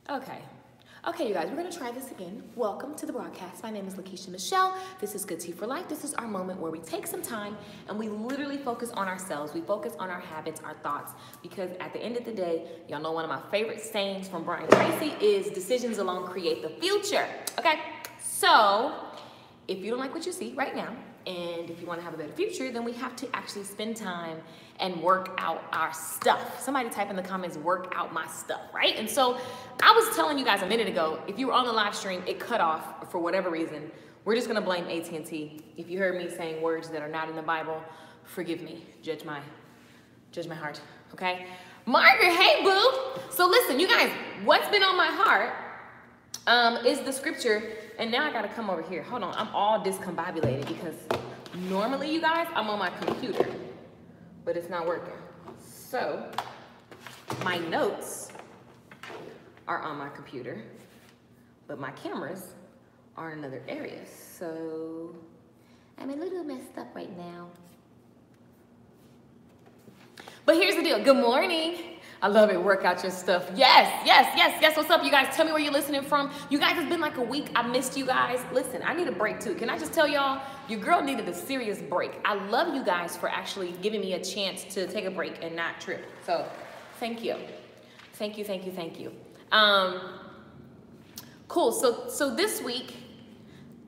Okay. Okay, you guys, we're gonna try this again. Welcome to the broadcast. My name is Lakeisha Michelle. This is Good Tea for Life. This is our moment where we take some time and we literally focus on ourselves. We focus on our habits, our thoughts, because at the end of the day, y'all know one of my favorite sayings from Brian Tracy is decisions alone create the future. Okay, so if you don't like what you see right now, and if you want to have a better future, then we have to actually spend time and work out our stuff. Somebody type in the comments, work out my stuff, right? And so I was telling you guys a minute ago, if you were on the live stream, it cut off for whatever reason. We're just gonna blame AT&T. If you heard me saying words that are not in the Bible, forgive me, judge my heart, okay? Margaret, hey boo. So listen, you guys, what's been on my heart is the scripture, and now I gotta come over here. Hold on, I'm all discombobulated because normally, you guys, I'm on my computer, but it's not working. So my notes are on my computer, but my cameras are in another area. So I'm a little messed up right now. But here's the deal. Good morning. I love it. Work out your stuff. Yes. What's up, you guys? Tell me where you're listening from. You guys, it's been like a week. I missed you guys. Listen, I need a break too. Can I just tell y'all, your girl needed a serious break. I love you guys for actually giving me a chance to take a break and not trip. So thank you. Thank you. Cool. So this week,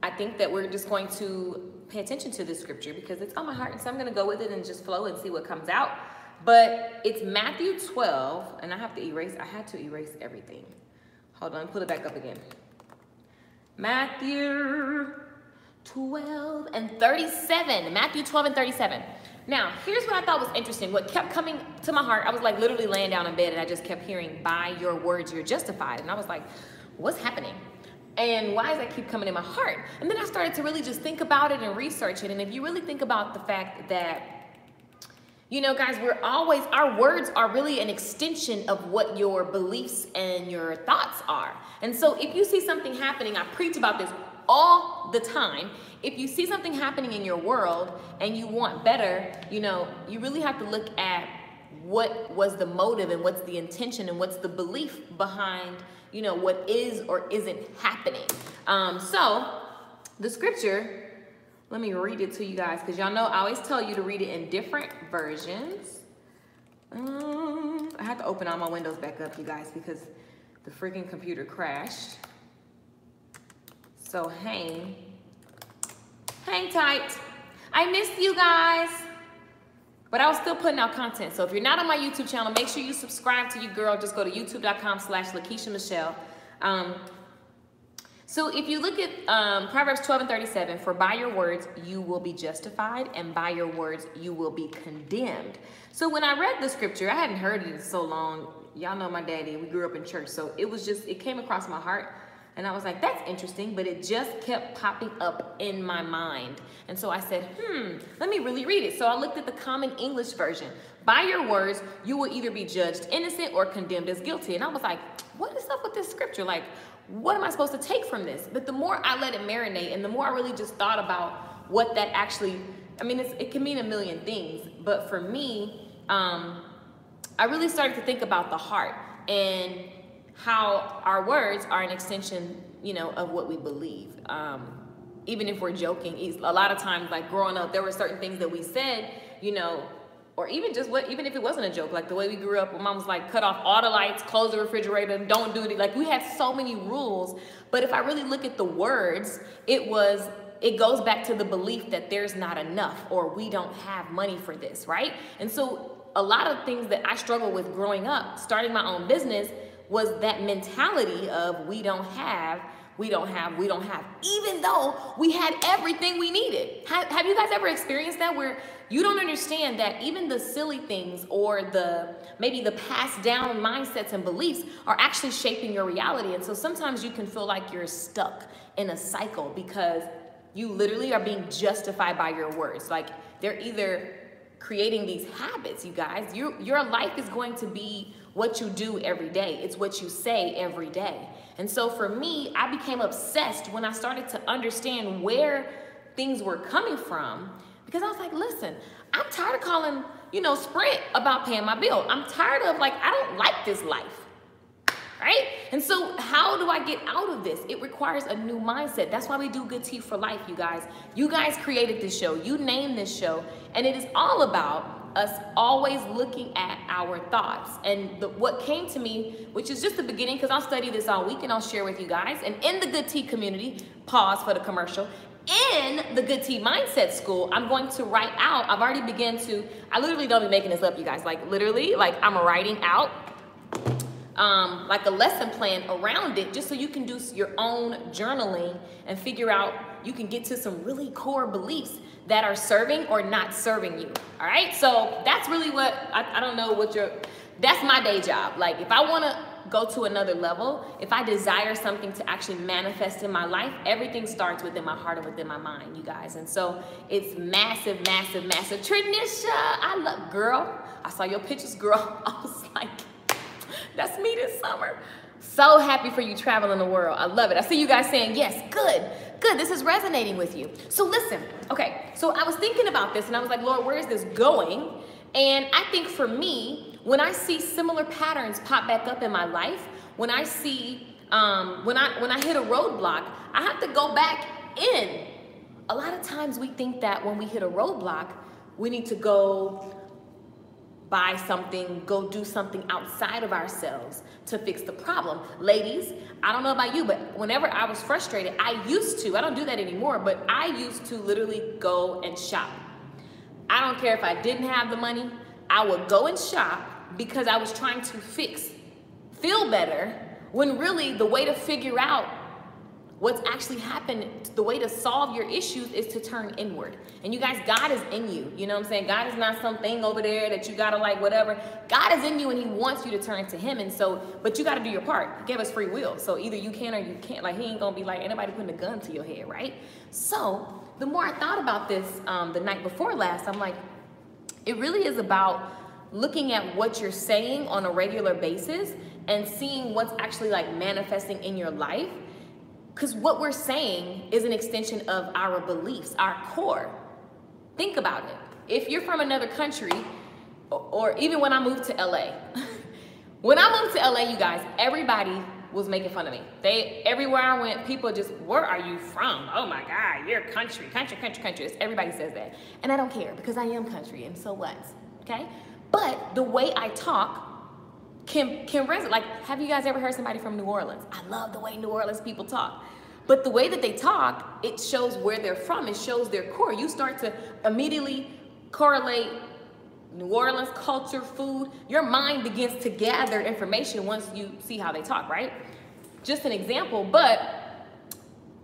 I think that we're just going to pay attention to this scripture because it's on my heart. And so I'm going to go with it and just flow and see what comes out. But it's Matthew 12, and I had to erase everything. Hold on, pull it back up again. Matthew 12 and 37. Matthew 12 and 37. Now, here's what I thought was interesting. What kept coming to my heart, I was like literally laying down in bed and I just kept hearing, by your words, you're justified. And I was like, what's happening? And why does that keep coming in my heart? And then I started to really just think about it and research it. And if you really think about the fact that, you know, guys, our words are really an extension of what your beliefs and your thoughts are. And so if you see something happening, I preach about this all the time. If you see something happening in your world and you want better, you know, you really have to look at what was the motive and what's the intention and what's the belief behind, you know, what is or isn't happening. So the scripture, let me read it to you guys, because y'all know I always tell you to read it in different versions. I have to open all my windows back up, you guys, because the freaking computer crashed. So hang tight. I missed you guys, but I was still putting out content. So if you're not on my YouTube channel, make sure you subscribe to your girl. Just go to youtube.com/Lakeisha Michelle. So if you look at Proverbs 12 and 37, for by your words you will be justified, and by your words you will be condemned. So when I read the scripture, I hadn't heard it in so long. Y'all know my daddy, we grew up in church. So it came across my heart. And I was like, that's interesting, but it just kept popping up in my mind. And so I said, let me really read it. So I looked at the Common English Version. By your words, you will either be judged innocent or condemned as guilty. And I was like, what is up with this scripture? Like, what am I supposed to take from this? But the more I let it marinate and the more I really just thought about what that actually, I mean, it can mean a million things. But for me, I really started to think about the heart and how our words are an extension, you know, of what we believe. Even if we're joking, a lot of times, like growing up, there were certain things that we said, you know, or even if it wasn't a joke, like the way we grew up, when mom was like, cut off all the lights, close the refrigerator, don't do it. Like we had so many rules. But if I really look at the words, it goes back to the belief that there's not enough or we don't have money for this, right? And so a lot of things that I struggled with growing up, starting my own business, was that mentality of we don't have, even though we had everything we needed. Have you guys ever experienced that, where you don't understand that even the silly things or maybe the passed down mindsets and beliefs are actually shaping your reality? And so sometimes you can feel like you're stuck in a cycle because you literally are being justified by your words. Like they're either creating these habits, you guys. Your life is going to be what you do every day. It's what you say every day. And so for me, I became obsessed when I started to understand where things were coming from, because I was like, listen, I'm tired of calling, you know, Sprint about paying my bill. I'm tired of, like, I don't like this life, right? And so how do I get out of this? It requires a new mindset. That's why we do Good Tea for Life, you guys. You guys created this show. You named this show. And it is all about us always looking at our thoughts. And what came to me, which is just the beginning, because I'll study this all week and I'll share with you guys. And in the Good Tea community, pause for the commercial, in the Good Tea Mindset School, I'm going to write out, I've already begun to, I literally don't be making this up, you guys, like literally, like I'm writing out like a lesson plan around it, just so you can do your own journaling and figure out, you can get to some really core beliefs that are serving or not serving you. All right, so that's really what, I don't know what that's my day job. Like if I wanna go to another level, if I desire something to actually manifest in my life, everything starts within my heart and within my mind, you guys. And so it's massive, massive, massive. Trinisha, I love, girl, I saw your pictures, girl. I was like, that's me this summer. So happy for you traveling the world. I love it. I see you guys saying, yes, good, good. This is resonating with you. So listen, okay, so I was thinking about this and I was like, Lord, where is this going? And I think for me, when I see similar patterns pop back up in my life, when I see, when I hit a roadblock, I have to go back in. A lot of times we think that when we hit a roadblock, we need to go buy something, go do something outside of ourselves to fix the problem. Ladies, I don't know about you, but whenever I was frustrated, I don't do that anymore, but I used to literally go and shop. I don't care if I didn't have the money, I would go and shop because I was trying to feel better, when really the way to figure out what's actually happened, the way to solve your issues is to turn inward. And you guys, God is in you. You know what I'm saying? God is not something over there that you gotta like whatever. God is in you and he wants you to turn to him. And so, but you gotta do your part. He gave us free will. So either you can or you can't. Like he ain't gonna be like anybody putting a gun to your head, right? So the more I thought about this the night before last, I'm like, it really is about looking at what you're saying on a regular basis and seeing what's actually like manifesting in your life. Because what we're saying is an extension of our beliefs, our core. Think about it. If you're from another country, or even when I moved to LA, when I moved to LA, you guys, everybody was making fun of me. Everywhere I went, people just, where are you from? Oh my God, you're country. Everybody says that. And I don't care because I am country, and so what, okay? But the way I talk can resonate. Like, have you guys ever heard somebody from New Orleans? I love the way New Orleans people talk. But the way that they talk, it shows where they're from. It shows their core. You start to immediately correlate New Orleans culture, food. Your mind begins to gather information once you see how they talk, right? Just an example, but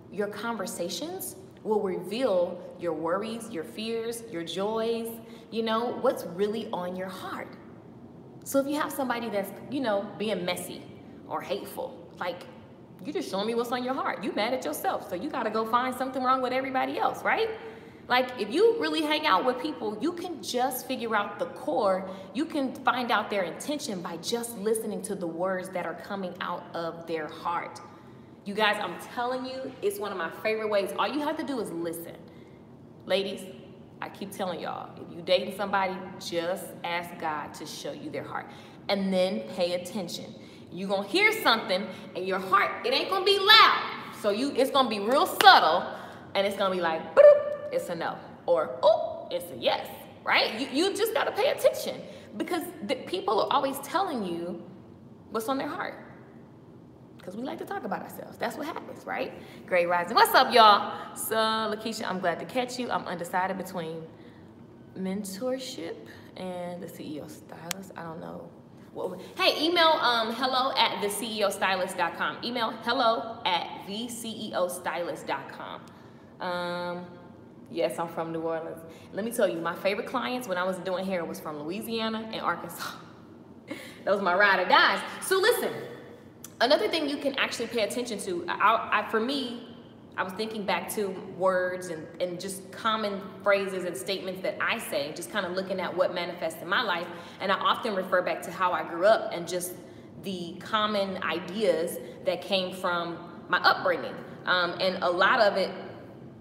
your conversations will reveal your worries, your fears, your joys, you know, what's really on your heart. So if you have somebody that's, you know, being messy or hateful, like, you just showing me what's on your heart. You mad at yourself, so you gotta go find something wrong with everybody else, right? Like, if you really hang out with people, you can just figure out the core. You can find out their intention by just listening to the words that are coming out of their heart. You guys, I'm telling you, it's one of my favorite ways. All you have to do is listen. Ladies, I keep telling y'all, if you dating somebody, just ask God to show you their heart. And then pay attention. You're gonna hear something and your heart, it ain't gonna be loud. So it's gonna be real subtle and it's gonna be like, boop, it's a no. Or, oh, it's a yes, right? You just gotta pay attention because the people are always telling you what's on their heart. Because we like to talk about ourselves. That's what happens, right? Great rising. What's up, y'all? So, Lakeisha, I'm glad to catch you. I'm undecided between mentorship and the CEO stylist. I don't know. Well, hey, email hello@theceostylist.com. Email hello@theceostylist.com. Yes, I'm from New Orleans. Let me tell you, my favorite clients when I was doing hair was from Louisiana and Arkansas. Those are my ride or dies. So listen. Another thing you can actually pay attention to, for me, I was thinking back to words and just common phrases and statements that I say, just kind of looking at what manifests in my life. And I often refer back to how I grew up and just the common ideas that came from my upbringing. And a lot of it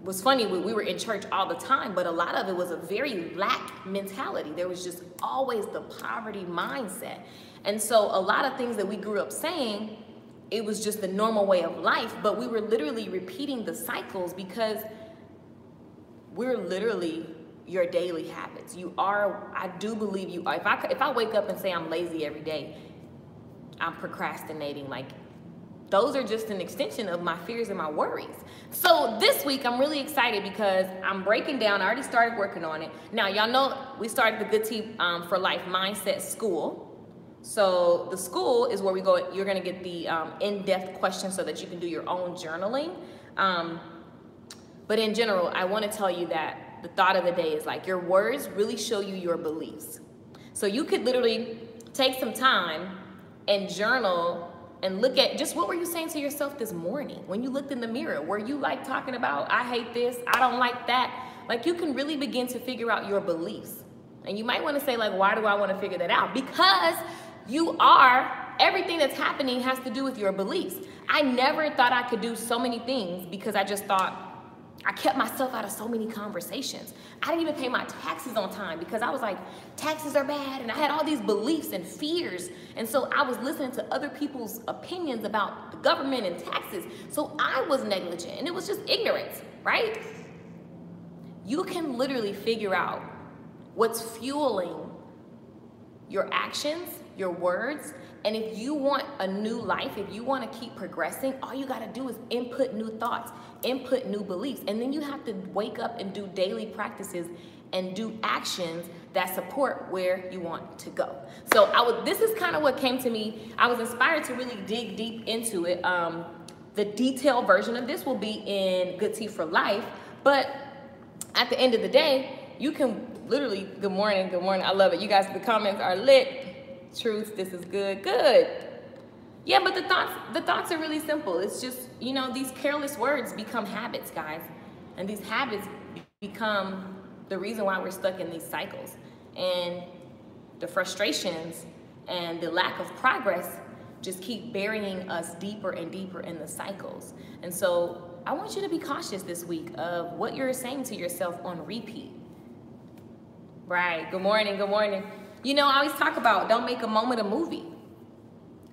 was funny. We were in church all the time, but a lot of it was a very lack mentality. There was just always the poverty mindset. And so a lot of things that we grew up saying it was just the normal way of life, but we were literally repeating the cycles because we're literally your daily habits. You are, I do believe you are. If I wake up and say I'm lazy every day, I'm procrastinating. Like, those are just an extension of my fears and my worries. So this week, I'm really excited because I'm breaking down. I already started working on it. Now, y'all know we started the Good Tea for Life Mindset School. So the school is where we go. You're going to get the in-depth questions so that you can do your own journaling. But in general, I want to tell you that the thought of the day is like, your words really show you your beliefs. So you could literally take some time and journal and look at just what were you saying to yourself this morning when you looked in the mirror. Were you like talking about, I hate this, I don't like that? Like, you can really begin to figure out your beliefs. And you might want to say, like, why do I want to figure that out? Because you are, everything that's happening has to do with your beliefs. I never thought I could do so many things because I just thought, I kept myself out of so many conversations. I didn't even pay my taxes on time because I was like, taxes are bad. And I had all these beliefs and fears. And so I was listening to other people's opinions about the government and taxes. So I was negligent, and it was just ignorance, right? You can literally figure out what's fueling your actions, your words. And if you want a new life, if you want to keep progressing, all you got to do is input new thoughts, input new beliefs. And then you have to wake up and do daily practices and do actions that support where you want to go. So this is kind of what came to me. I was inspired to really dig deep into it. The detailed version of this will be in Good Tea for Life. But at the end of the day, you can literally, good morning, I love it. You guys, the comments are lit. Truth, this is good. Yeah, but the thoughts are really simple. It's just, you know, these careless words become habits, guys. And these habits become the reason why we're stuck in these cycles. And the frustrations and the lack of progress just keep burying us deeper and deeper in the cycles. And so I want you to be cautious this week of what you're saying to yourself on repeat. Right, good morning. You know, I always talk about don't make a moment a movie.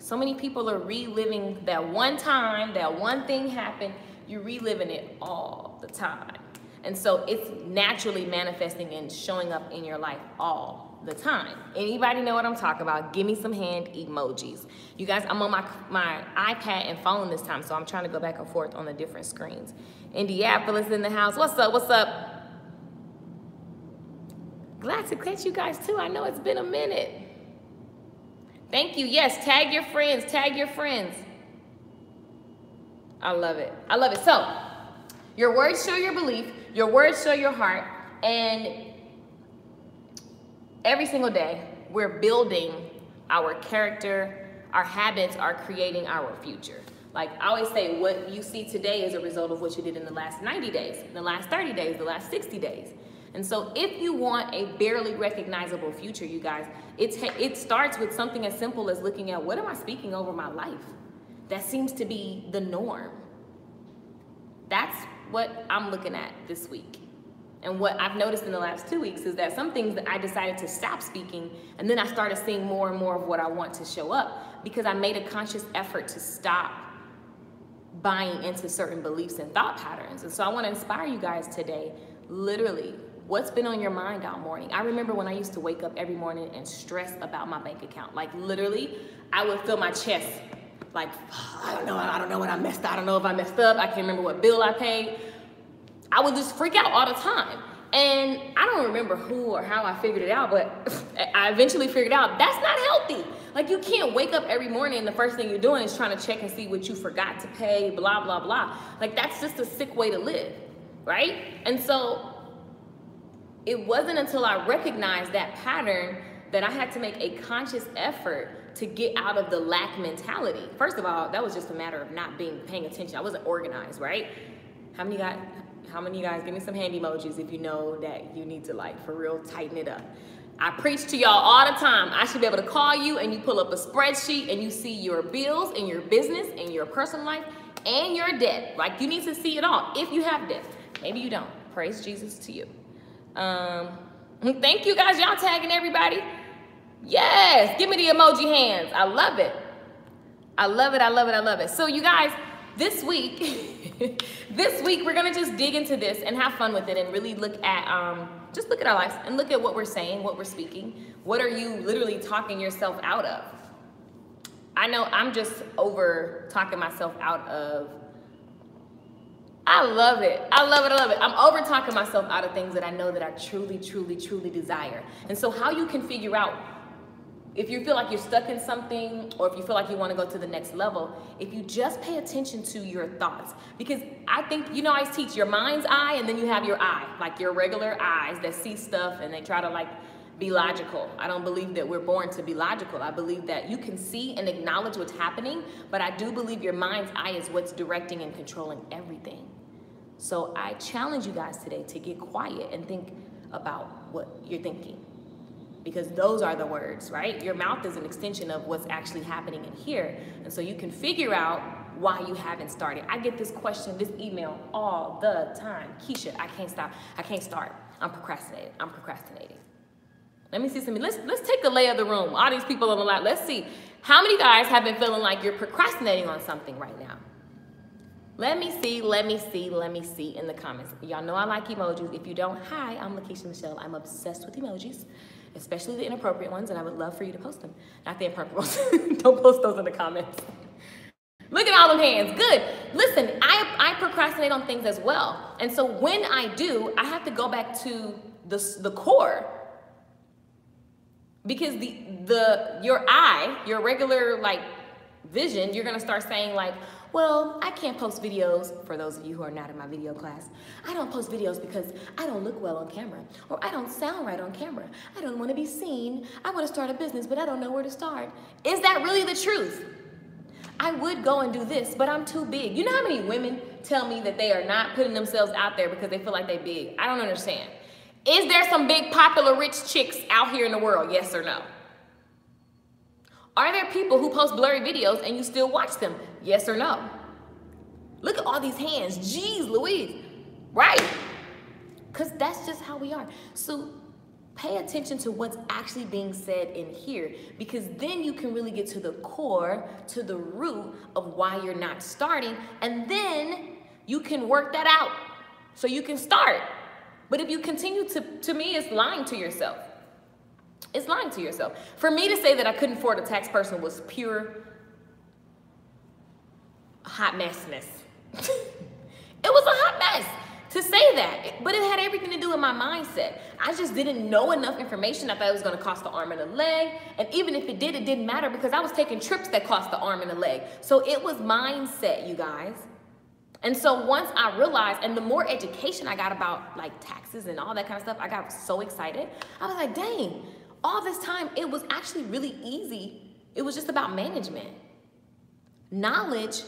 So many people are reliving that one time, that one thing happened. You're reliving it all the time. And so it's naturally manifesting and showing up in your life all the time. Anybody know what I'm talking about? Give me some hand emojis. You guys, I'm on my iPad and phone this time, so I'm trying to go back and forth on the different screens. Indianapolis in the house. What's up? Glad to catch you guys too. I know it's been a minute. Thank you. Yes, tag your friends. I love it. So, your words show your belief. Your words show your heart. And every single day, we're building our character. Our habits are creating our future. Like I always say, what you see today is a result of what you did in the last 90 days, the last 30 days, the last 60 days. And so if you want a barely recognizable future, you guys, it starts with something as simple as looking at what am I speaking over my life? That seems to be the norm. That's what I'm looking at this week. And what I've noticed in the last 2 weeks is that some things that I decided to stop speaking, and then I started seeing more and more of what I want to show up because I made a conscious effort to stop buying into certain beliefs and thought patterns. And so I want to inspire you guys today, literally, what's been on your mind all morning? I remember when I used to wake up every morning and stress about my bank account. Like literally, I would feel my chest like, I don't know what I messed up. I don't know if I messed up. I can't remember what bill I paid. I would just freak out all the time. And I don't remember who or how I figured it out, but I eventually figured out that's not healthy. Like you can't wake up every morning and the first thing you're doing is trying to check and see what you forgot to pay, blah, blah, blah. Like that's just a sick way to live, right? And so it wasn't until I recognized that pattern that I had to make a conscious effort to get out of the lack mentality. First of all, that was just a matter of not paying attention. I wasn't organized, right? How many of you guys, give me some hand emojis if you know that you need to like for real tighten it up. I preach to y'all all the time. I should be able to call you and you pull up a spreadsheet and you see your bills and your business and your personal life and your debt. Like you need to see it all if you have debt. Maybe you don't. Praise Jesus to you. Thank you guys, y'all tagging everybody. Yes, give me the emoji hands. I love it. I love it, I love it, I love it. So you guys, this week, we're gonna just dig into this and have fun with it and really look at, just look at our lives and look at what we're saying, what we're speaking. What are you literally talking yourself out of? I know I'm just over talking myself out of, I love it. I love it. I love it. I'm over talking myself out of things that I know that I truly, truly, truly desire. And so how you can figure out if you feel like you're stuck in something or if you feel like you want to go to the next level, if you just pay attention to your thoughts. Because I think, you know, I teach your mind's eye and then you have your eye, like your regular eyes that see stuff and they try to like be logical. I don't believe that we're born to be logical. I believe that you can see and acknowledge what's happening, but I do believe your mind's eye is what's directing and controlling everything. So I challenge you guys today to get quiet and think about what you're thinking, because those are the words, right? Your mouth is an extension of what's actually happening in here. And so you can figure out why you haven't started. I get this question, this email all the time. Keisha, I can't stop. I can't start. I'm procrastinating. I'm procrastinating. Let me see something. Let's take a lay of the room. All these people on the line. Let's see. How many guys have been feeling like you're procrastinating on something right now? Let me see in the comments. Y'all know I like emojis. If you don't, hi, I'm Lakeisha Michelle. I'm obsessed with emojis, especially the inappropriate ones, and I would love for you to post them. Not the inappropriate ones. Don't post those in the comments. Look at all them hands. Good. Listen, I procrastinate on things as well. And so when I do, I have to go back to the core. Because your eye, your regular like vision, you're gonna start saying like, well, I can't post videos. For those of you who are not in my video class, I don't post videos because I don't look well on camera, or I don't sound right on camera. I don't want to be seen. I want to start a business, but I don't know where to start. Is that really the truth? I would go and do this, but I'm too big. You know how many women tell me that they are not putting themselves out there because they feel like they're big? I don't understand. Is there some big, popular, rich chicks out here in the world? Yes or no? Are there people who post blurry videos and you still watch them? Yes or no? Look at all these hands. Jeez Louise. Right? Because that's just how we are. So pay attention to what's actually being said in here, because then you can really get to the core, to the root of why you're not starting, and then you can work that out so you can start. But if you continue to me, it's lying to yourself. It's lying to yourself. For me to say that I couldn't afford a tax person was pure hot messness. It was a hot mess to say that, but it had everything to do with my mindset. I just didn't know enough information. I thought it was gonna cost the arm and a leg. And even if it did, it didn't matter because I was taking trips that cost the arm and a leg. So it was mindset, you guys. And so once I realized, and the more education I got about like taxes and all that kind of stuff, I got so excited. I was like, dang, all this time, it was actually really easy. It was just about management. Knowledge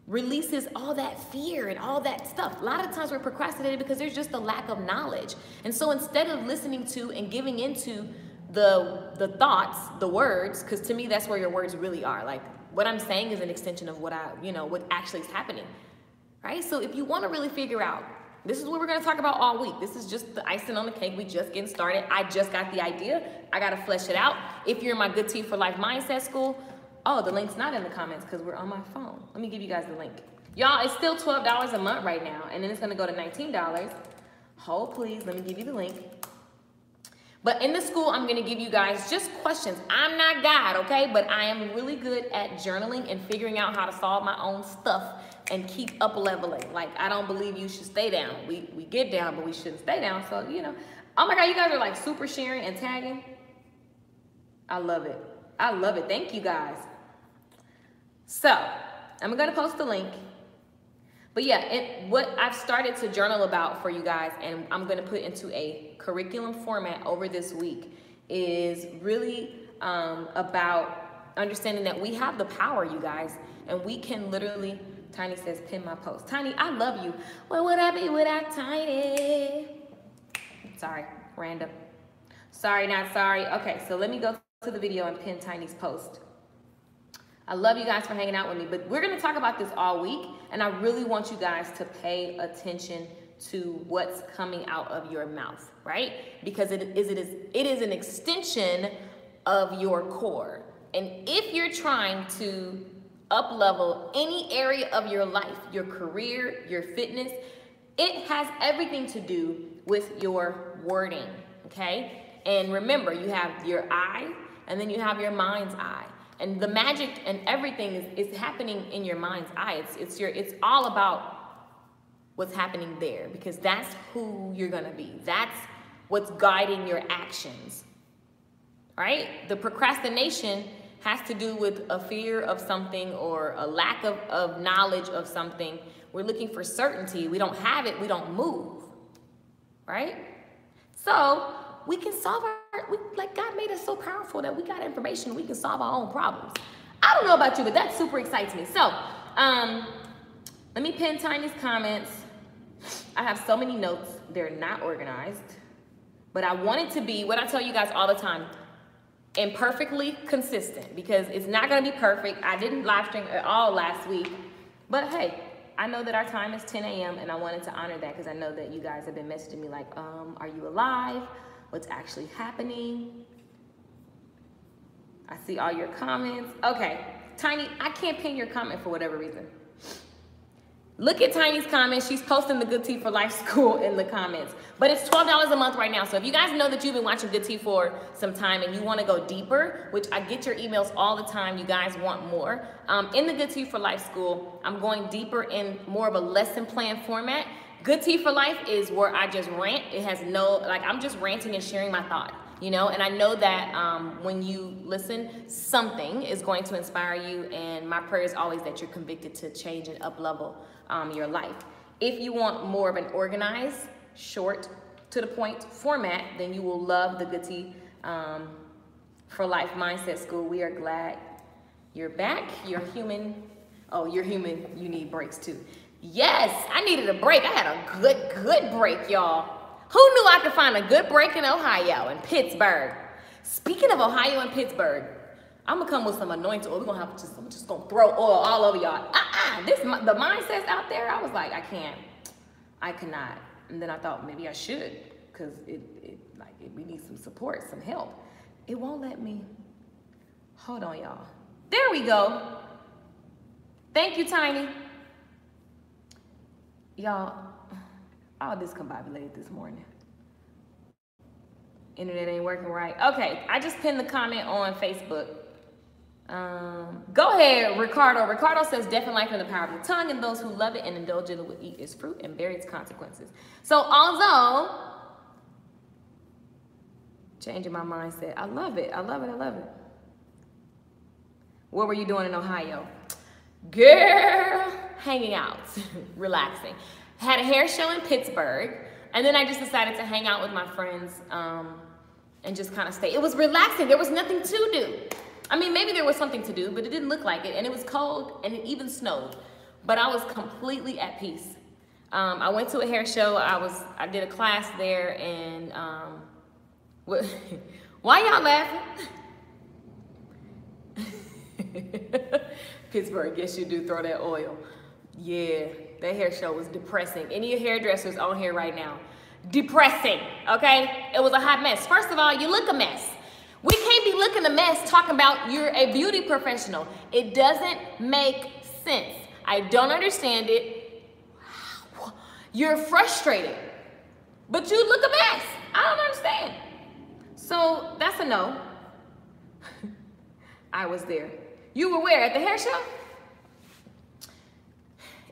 releases all that fear and all that stuff. A lot of times we're procrastinating because there's just a lack of knowledge. And so instead of listening to and giving into the thoughts, the words, because to me, that's where your words really are. Like what I'm saying is an extension of what what actually is happening. Right? So if you want to really figure out, this is what we're going to talk about all week. This is just the icing on the cake. We just getting started. I just got the idea. I got to flesh it out. If you're in my Good Tea for Life Mindset School, oh, the link's not in the comments because we're on my phone. Let me give you guys the link. Y'all, it's still $12 a month right now, and then it's going to go to $19. Hold, please. Let me give you the link. But in the school, I'm going to give you guys just questions. I'm not God, okay? But I am really good at journaling and figuring out how to solve my own stuff and keep up leveling. Like, I don't believe you should stay down. We get down, but we shouldn't stay down. So, oh my God, you guys are like super sharing and tagging. I love it. I love it. Thank you guys. So, I'm going to post the link. But yeah, what I've started to journal about for you guys, and I'm going to put into a curriculum format over this week, is really about understanding that we have the power, you guys, and we can literally, Tiny says, pin my post. Tiny, I love you. Where would I be without Tiny? Sorry, random. Sorry, not sorry. Okay, so let me go to the video and pin Tiny's post. I love you guys for hanging out with me, but we're going to talk about this all week, and I really want you guys to pay attention to what's coming out of your mouth, right? Because it is an extension of your core. And if you're trying to up level any area of your life, your career, your fitness. It has everything to do with your wording, okay? And remember, you have your I, and then you have your mind's eye. And the magic and everything is happening in your mind's eye. It's all about what's happening there, because that's who you're gonna be. That's what's guiding your actions, right? The procrastination has to do with a fear of something or a lack of knowledge of something. We're looking for certainty. We don't have it, we don't move, right? So we can solve like God made us so powerful that we got information, we can solve our own problems. I don't know about you, but that super excites me. So let me pin Tiny's comments. I have so many notes, they're not organized, but I want it to be what I tell you guys all the time, imperfectly consistent, because it's not gonna be perfect. I didn't live stream at all last week, but hey, I know that our time is 10 a.m. and I wanted to honor that because I know that you guys have been messaging me like, are you alive? What's actually happening? I see all your comments. Okay, Tiny, I can't pin your comment for whatever reason. Look at Tiny's comments. She's posting the Good Tea for Life School in the comments. But it's $12 a month right now. So if you guys know that you've been watching Good Tea for some time and you want to go deeper, which I get your emails all the time, you guys want more. In the Good Tea for Life School, I'm going deeper in more of a lesson plan format. Good Tea for Life is where I just rant. It has no, like, I'm just ranting and sharing my thought, you know? And I know that when you listen, something is going to inspire you. And my prayer is always that you're convicted to change and up-level your life. If you want more of an organized, short, to the point format, then you will love the Good Tea for Life Mindset School. We are glad you're back. You're human. Oh, you're human. You need breaks too. Yes, I needed a break. I had a good break, y'all. Who knew I could find a good break in Ohio, in Pittsburgh? Speaking of Ohio and Pittsburgh, I'm gonna come with some anointed oil. I'm just gonna throw oil all over y'all. The mindsets out there, I was like, I cannot. And then I thought maybe I should, because we need some support, some help. It won't let me. Hold on, y'all. There we go. Thank you, Tiny. Y'all, all discombobulated this morning. Internet ain't working right. Okay, I just pinned the comment on Facebook. Go ahead, Ricardo. Ricardo says, death and life in the power of the tongue, and those who love it and indulge in it will eat its fruit and bear its consequences. So although, changing my mindset, I love it. I love it. I love it. What were you doing in Ohio? Girl, hanging out, relaxing. Had a hair show in Pittsburgh, and then I just decided to hang out with my friends and just kind of stay. It was relaxing. There was nothing to do. I mean, maybe there was something to do, but it didn't look like it. And it was cold, and it even snowed. But I was completely at peace. I went to a hair show. I did a class there, and why y'all laughing? Pittsburgh, yes, you do throw that oil. Yeah, that hair show was depressing. Any of your hairdressers on here right now, depressing, okay? It was a hot mess. First of all, you look a mess. We can't be looking a mess talking about you're a beauty professional. It doesn't make sense. I don't understand it. You're frustrated, but you look a mess. I don't understand. So that's a no. I was there. You were where? At the hair show?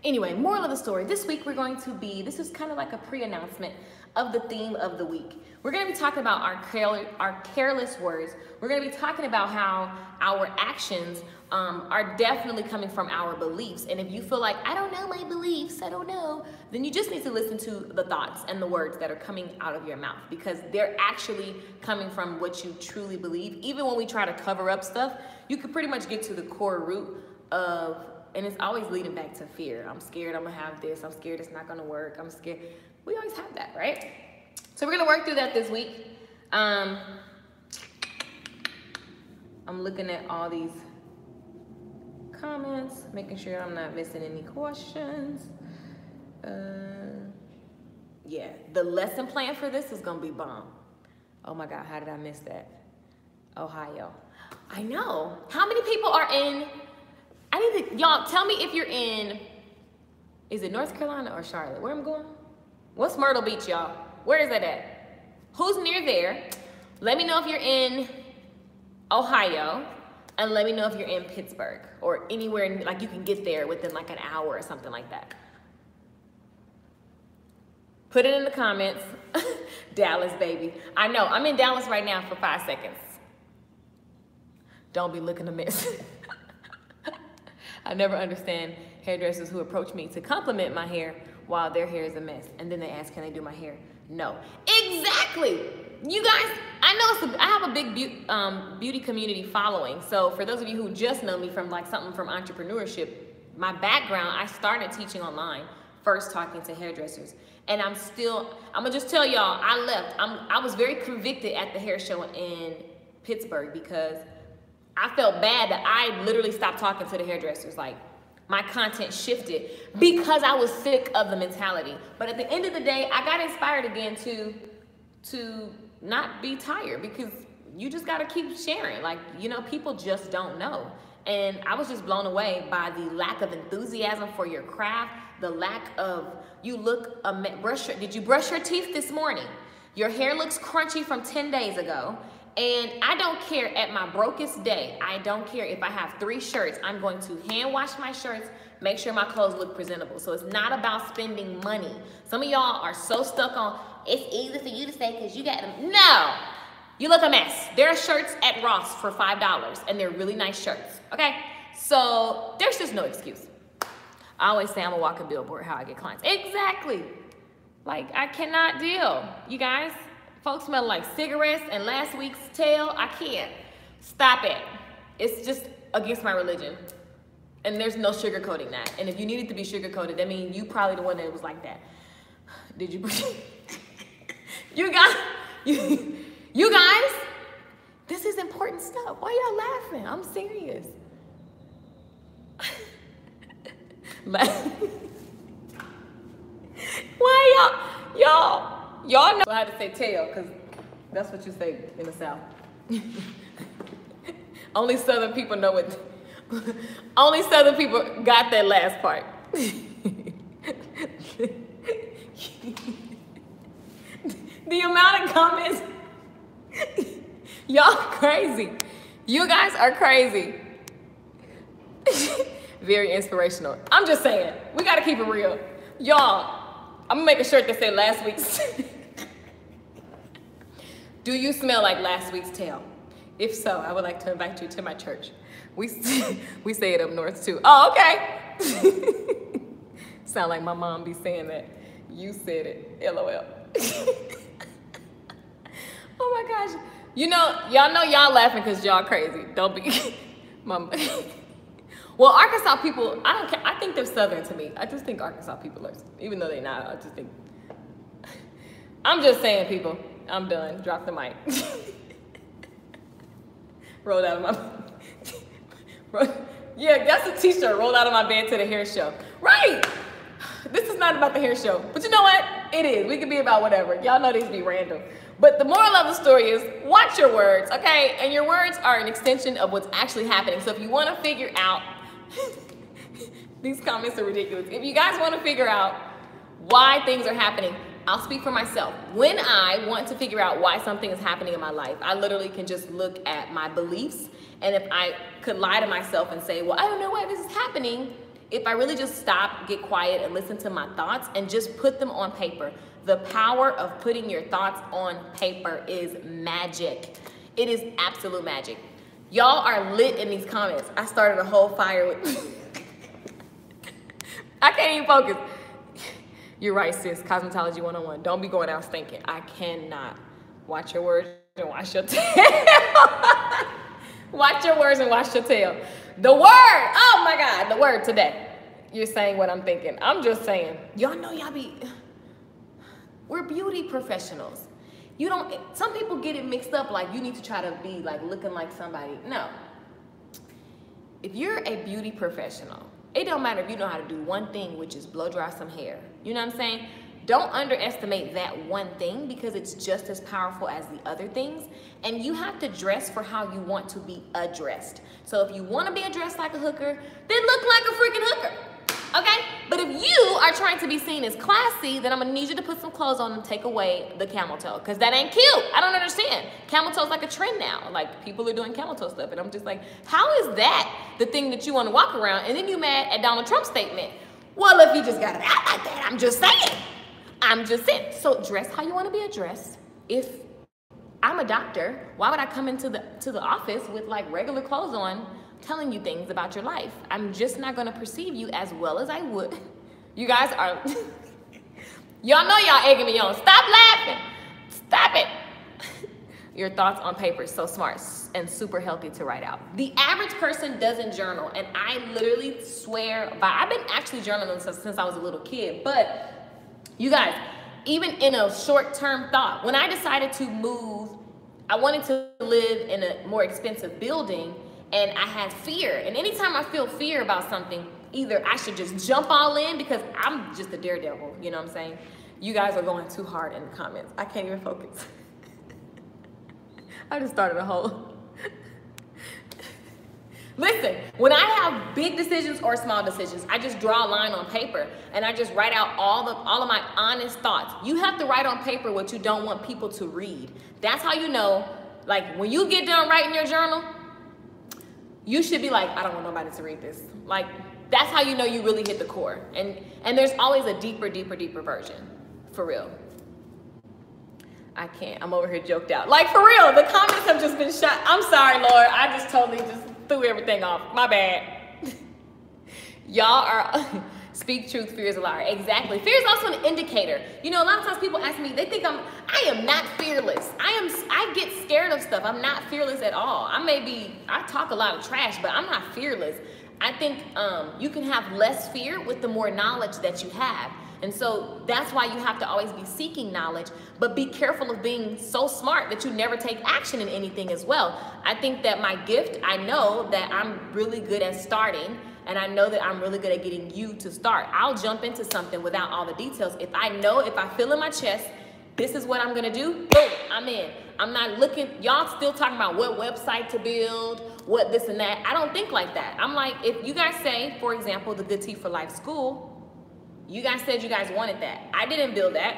Anyway, moral of the story. This week we're going to be, this is kind of like a pre-announcement of the theme of the week. We're going to be talking about our careless words. We're going to be talking about how our actions are definitely coming from our beliefs. And if you feel like, I don't know my beliefs, I don't know, then you just need to listen to the thoughts and the words that are coming out of your mouth, because they're actually coming from what you truly believe. Even when we try to cover up stuff, you can pretty much get to the core root of, and it's always leading back to fear. I'm scared I'm gonna have this. I'm scared it's not gonna work. I'm scared. We always have that, right? So we're gonna work through that this week. I'm looking at all these comments, making sure I'm not missing any questions. Yeah, the lesson plan for this is gonna be bomb. Oh my God, how did I miss that? Ohio. I know. How many people are in, I need to, y'all tell me if you're in, is it North Carolina or Charlotte? Where I'm going? What's Myrtle Beach, y'all? Where is that at? Who's near there? Let me know if you're in Ohio, and let me know if you're in Pittsburgh or anywhere, like you can get there within like an hour or something like that. Put it in the comments. Dallas, baby. I know, I'm in Dallas right now for 5 seconds. Don't be looking a mess. I never understand hairdressers who approach me to compliment my hair while their hair is a mess. And then they ask, can I do my hair? No. Exactly. You guys, I know I have a big beauty community following. So for those of you who just know me from like something from entrepreneurship, my background, I started teaching online, first talking to hairdressers. And I'm gonna just tell y'all, I left. I was very convicted at the hair show in Pittsburgh because I felt bad that I literally stopped talking to the hairdressers. Like, my content shifted because I was sick of the mentality. But at the end of the day, I got inspired again to not be tired, because you just gotta keep sharing. Like, you know, people just don't know. And I was just blown away by the lack of enthusiasm for your craft, the lack of, did you brush your teeth this morning? Your hair looks crunchy from 10 days ago. And I don't care, at my brokest day, I don't care if I have 3 shirts, I'm going to hand wash my shirts, make sure my clothes look presentable. So it's not about spending money. Some of y'all are so stuck on, it's easy for you to say because you got them. No, you look a mess. There are shirts at Ross for $5 and they're really nice shirts, okay? So there's just no excuse. I always say I'm a walking billboard how I get clients. Exactly. Like, I cannot deal, you guys. Folks smell like cigarettes and last week's tail. I can't. Stop it. It's just against my religion. And there's no sugarcoating that. And if you needed to be sugarcoated, that means you probably the one that was like that. Did you? You guys, this is important stuff. Why y'all laughing? I'm serious. Why y'all know how to say tail, because that's what you say in the South. Only Southern people know what, only Southern people got that last part. The amount of comments, y'all crazy. You guys are crazy. Very inspirational. I'm just saying, we gotta keep it real. Y'all, I'm gonna make a shirt that says last week's. Do you smell like last week's tail? If so, I would like to invite you to my church. We say it up north too. Oh, okay. Sound like my mom be saying that. You said it, LOL. Oh my gosh. You know, y'all laughing because y'all crazy. Don't be, mama. Well, Arkansas people, I don't care. I think they're Southern to me. I just think Arkansas people are, even though they're not, I just think. I'm just saying, people. I'm done. Drop the mic. Rolled out of my, yeah, that's a t-shirt. Rolled out of my bed to the hair show. Right. This is not about the hair show. But you know what? It is. We can be about whatever. Y'all know these be random. But the moral of the story is, watch your words, okay? And your words are an extension of what's actually happening. So if you want to figure out, these comments are ridiculous. If you guys want to figure out why things are happening, I'll speak for myself. When I want to figure out why something is happening in my life, I literally can just look at my beliefs. And if I could lie to myself and say, well, I don't know why this is happening, if I really just stop, get quiet, and listen to my thoughts and just put them on paper. The power of putting your thoughts on paper is magic. It is absolute magic. Y'all are lit in these comments. I started a whole fire with... I can't even focus. You're right, sis. Cosmetology 101. Don't be going out stinking. I cannot. Watch your words and wash your tail. Watch your words and wash your tail. The word. Oh my God. The word today. You're saying what I'm thinking. I'm just saying. Y'all know y'all be... We're beauty professionals. You don't... Some people get it mixed up like you need to try to be like looking like somebody. No. If you're a beauty professional, it don't matter if you know how to do one thing, which is blow dry some hair. You know what I'm saying? Don't underestimate that one thing because it's just as powerful as the other things. And you have to dress for how you want to be addressed. So if you want to be addressed like a hooker, then look like a freaking hooker. Okay? But if you are trying to be seen as classy, then I'm going to need you to put some clothes on and take away the camel toe. Because that ain't cute. I don't understand. Camel toe's like a trend now. Like, people are doing camel toe stuff. And I'm just like, how is that the thing that you want to walk around? And then you mad at Donald Trump's statement. Well, if you just got it out like that, I'm just saying. So dress how you want to be addressed. If I'm a doctor, why would I come into the office with like regular clothes on telling you things about your life? I'm just not going to perceive you as well as I would. You guys are, y'all know y'all egging me on. Stop laughing. Stop it. Your thoughts on paper is so smart and super healthy to write out. The average person doesn't journal, and I literally swear by, I've been actually journaling since I was a little kid, but you guys, even in a short-term thought, when I decided to move, I wanted to live in a more expensive building, and I had fear. And anytime I feel fear about something, either I should just jump all in because I'm just a daredevil, you know what I'm saying? You guys are going too hard in the comments. I can't even focus. I just started a whole. Listen, when I have big decisions or small decisions, I just draw a line on paper and I just write out all of my honest thoughts. You have to write on paper what you don't want people to read. That's how you know, like when you get done writing your journal, you should be like, I don't want nobody to read this. Like, that's how you know you really hit the core. And there's always a deeper version, for real. I can't, I'm over here joked out. Like, for real, the comments have just been shot. I'm sorry, Lord, I just totally threw everything off. My bad. Y'all are, speak truth, fear is a liar. Exactly. Fear is also an indicator. You know, a lot of times people ask me, they think I am not fearless. I get scared of stuff. I'm not fearless at all. I talk a lot of trash, but I'm not fearless. I think you can have less fear with the more knowledge that you have. And so that's why you have to always be seeking knowledge, but be careful of being so smart that you never take action in anything as well. I think that my gift, I know that I'm really good at starting, and I know that I'm really good at getting you to start. I'll jump into something without all the details. If I feel in my chest, this is what I'm gonna do, boom, I'm in. I'm not looking, y'all still talking about what website to build, what this and that. I don't think like that. I'm like, if you guys say, for example, the Good Tea for Life School, you guys said you guys wanted that. I didn't build that.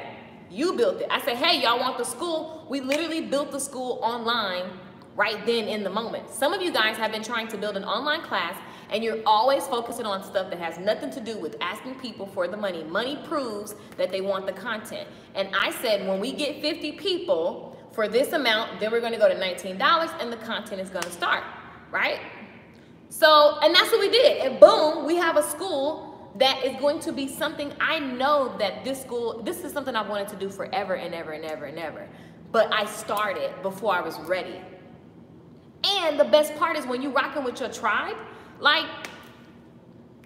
You built it. I said, hey, y'all want the school? We literally built the school online right then in the moment. Some of you guys have been trying to build an online class and you're always focusing on stuff that has nothing to do with asking people for the money. Money proves that they want the content. And I said, when we get 50 people for this amount, then we're gonna go to $19 and the content is gonna start, right? So, and that's what we did. And boom, we have a school that is going to be something. I know that this is something I've wanted to do forever and ever and ever and ever. But I started before I was ready. And the best part is when you rocking with your tribe, like,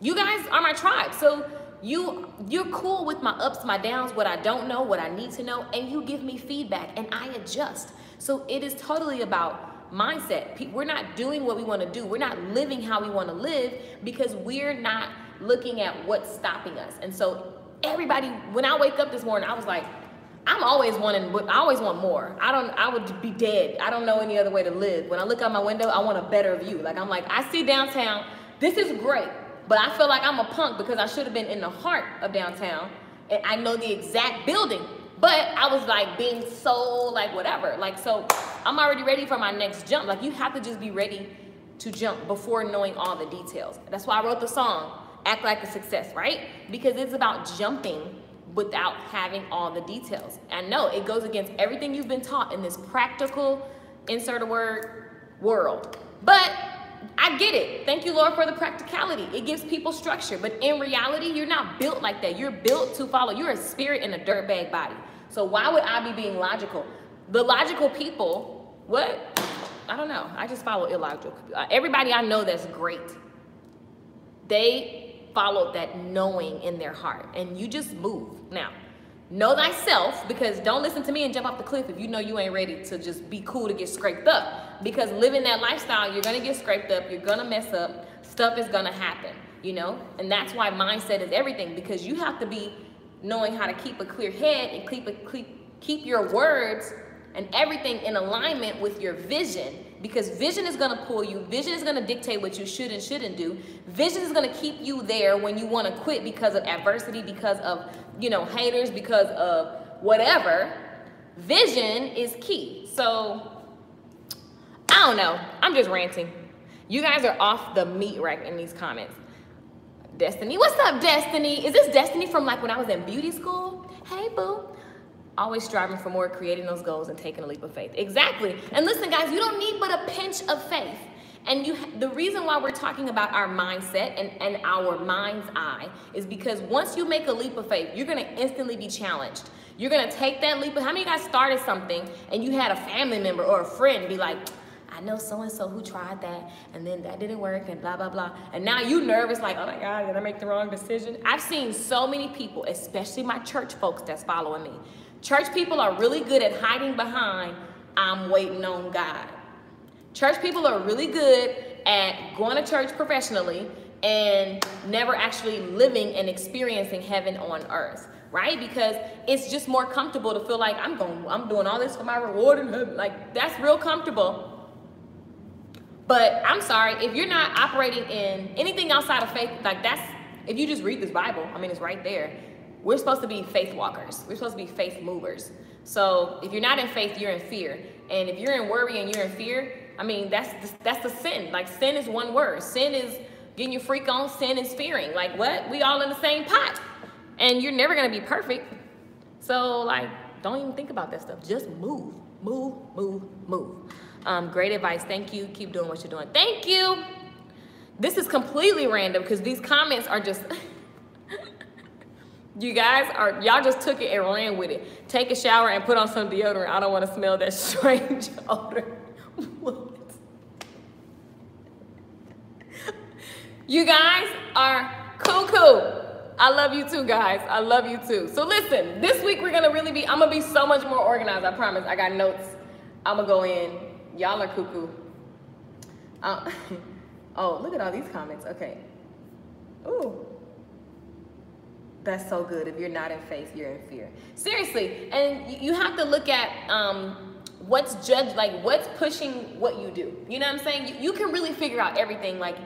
you guys are my tribe. So you're cool with my ups, my downs, what I don't know, what I need to know, and you give me feedback and I adjust. So it is totally about mindset. We're not doing what we want to do. We're not living how we want to live because we're not looking at what's stopping us. And so everybody, when I wake up this morning, I was like, I always want more. I would be dead. I don't know any other way to live. When I look out my window, I want a better view. Like, I'm like, I see downtown, this is great, but I feel like I'm a punk because I should have been in the heart of downtown and I know the exact building, but I was like being so like whatever. Like, so I'm already ready for my next jump. Like, you have to just be ready to jump before knowing all the details. That's why I wrote the song, Act Like a Success, right? Because it's about jumping without having all the details. I know it goes against everything you've been taught in this practical, insert a word, world. But I get it. Thank you, Lord, for the practicality. It gives people structure. But in reality, you're not built like that. You're built to follow. You're a spirit in a dirtbag body. So why would I be being logical? The logical people, what? I don't know. I just follow illogical people. Everybody I know that's great, they followed that knowing in their heart, and you just move. Now, know thyself, because don't listen to me and jump off the cliff if you know you ain't ready to just be cool to get scraped up, because living that lifestyle, you're gonna get scraped up, you're gonna mess up, stuff is gonna happen, you know? And that's why mindset is everything, because you have to be knowing how to keep a clear head and keep your words and everything in alignment with your vision, because vision is going to pull you. Vision is going to dictate what you should and shouldn't do. Vision is going to keep you there when you want to quit because of adversity, because of, haters, because of whatever. Vision is key. So I don't know. I'm just ranting. You guys are off the meat rack in these comments. Destiny, what's up, Destiny? Is this Destiny from like when I was in beauty school? Hey, boo. Always striving for more, creating those goals, and taking a leap of faith. Exactly. And listen, guys, you don't need but a pinch of faith. And the reason why we're talking about our mindset and our mind's eye is because once you make a leap of faith, you're going to instantly be challenged. You're going to take that leap. How many of you guys started something and you had a family member or a friend be like, I know so-and-so who tried that, and then that didn't work, and blah, blah, blah. And now you nervous, like, oh my God, did I make the wrong decision? I've seen so many people, especially my church folks that's following me. Church people are really good at hiding behind, I'm waiting on God. Church people are really good at going to church professionally and never actually living and experiencing heaven on earth, right? Because it's just more comfortable to feel like I'm doing all this for my reward in heaven. Like, that's real comfortable. But I'm sorry, if you're not operating in anything outside of faith, like if you just read this Bible, I mean, it's right there. We're supposed to be faith walkers. We're supposed to be faith movers. So if you're not in faith, you're in fear. And if you're in worry and you're in fear, I mean, that's the sin. Like, sin is one word. Sin is getting your freak on. Sin is fearing. Like, what? We all in the same pot. And you're never going to be perfect. So, like, don't even think about that stuff. Just move, move, move, move. Great advice. Thank you. Keep doing what you're doing. Thank you. This is completely random because these comments are just... y'all just took it and ran with it. Take a shower and put on some deodorant. I don't want to smell that strange odor. You guys are cuckoo. I love you too, guys. I love you too. So listen, this week I'm gonna be so much more organized, I promise. I got notes. I'm gonna go in. Y'all are cuckoo. Oh, look at all these comments. Okay. Ooh. That's so good. If you're not in faith, you're in fear. Seriously. And you have to look at what's pushing what you do. You know what I'm saying? You can really figure out everything. Like,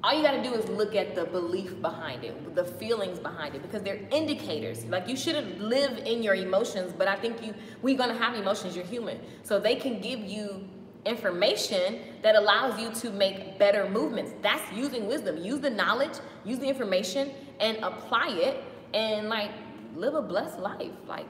all you got to do is look at the belief behind it, the feelings behind it, because they're indicators. Like, you shouldn't live in your emotions, but I think we're going to have emotions. You're human. So they can give you information that allows you to make better movements. That's using wisdom. Use the knowledge, use the information, and apply it, and like live a blessed life. Like,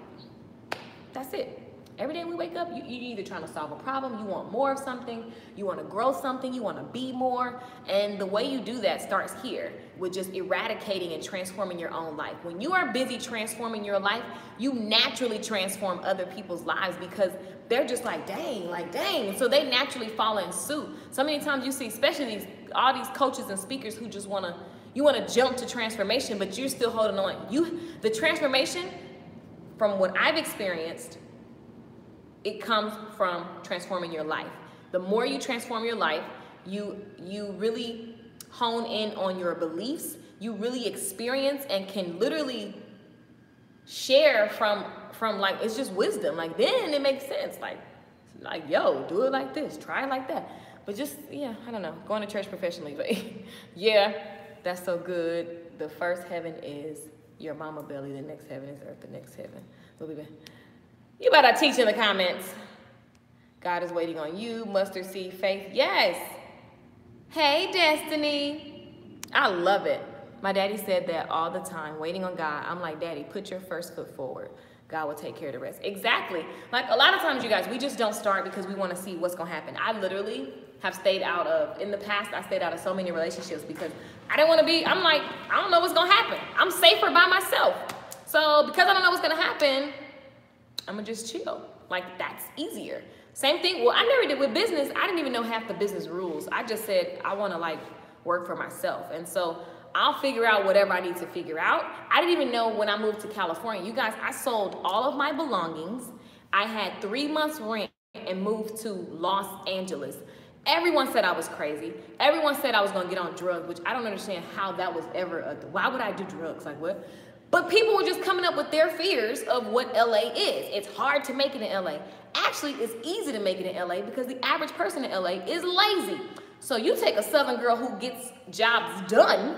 that's it. Every day we wake up, you're either trying to solve a problem, you want more of something, you want to grow something, you want to be more. And the way you do that starts here with just eradicating and transforming your own life. When you are busy transforming your life, you naturally transform other people's lives because they're just like, dang. So they naturally follow in suit. So many times you see, especially all these coaches and speakers who just want to jump to transformation, but you're still holding on. The transformation, from what I've experienced, it comes from transforming your life. The more you transform your life, you really hone in on your beliefs. You really experience and can literally share from like, it's just wisdom. Like, then it makes sense. Like, yo, do it like this, try it like that. But just, yeah, I don't know, going to church professionally. But yeah, that's so good. The first heaven is your mama belly. The next heaven is earth. The next heaven. You better teach in the comments. God is waiting on you. Mustard seed faith. Yes. Hey, Destiny. I love it. My daddy said that all the time, waiting on God. I'm like, Daddy, put your first foot forward. God will take care of the rest. Exactly. Like, a lot of times, you guys, we just don't start because we want to see what's going to happen. I literally have stayed out of, in the past, I stayed out of so many relationships because I didn't want to be, I'm like, I don't know what's going to happen. I'm safer by myself. So because I don't know what's going to happen, I'm gonna just chill. Like, that's easier. Same thing, well, I never did with business. I didn't even know half the business rules. I just said, I wanna like work for myself. And so I'll figure out whatever I need to figure out. I didn't even know when I moved to California. You guys, I sold all of my belongings. I had 3 months rent and moved to Los Angeles. Everyone said I was crazy. Everyone said I was gonna get on drugs, which I don't understand how that was ever, why would I do drugs? Like, what? But people were just coming up with their fears of what LA is. It's hard to make it in LA. Actually, it's easy to make it in LA because the average person in LA is lazy. So you take a Southern girl who gets jobs done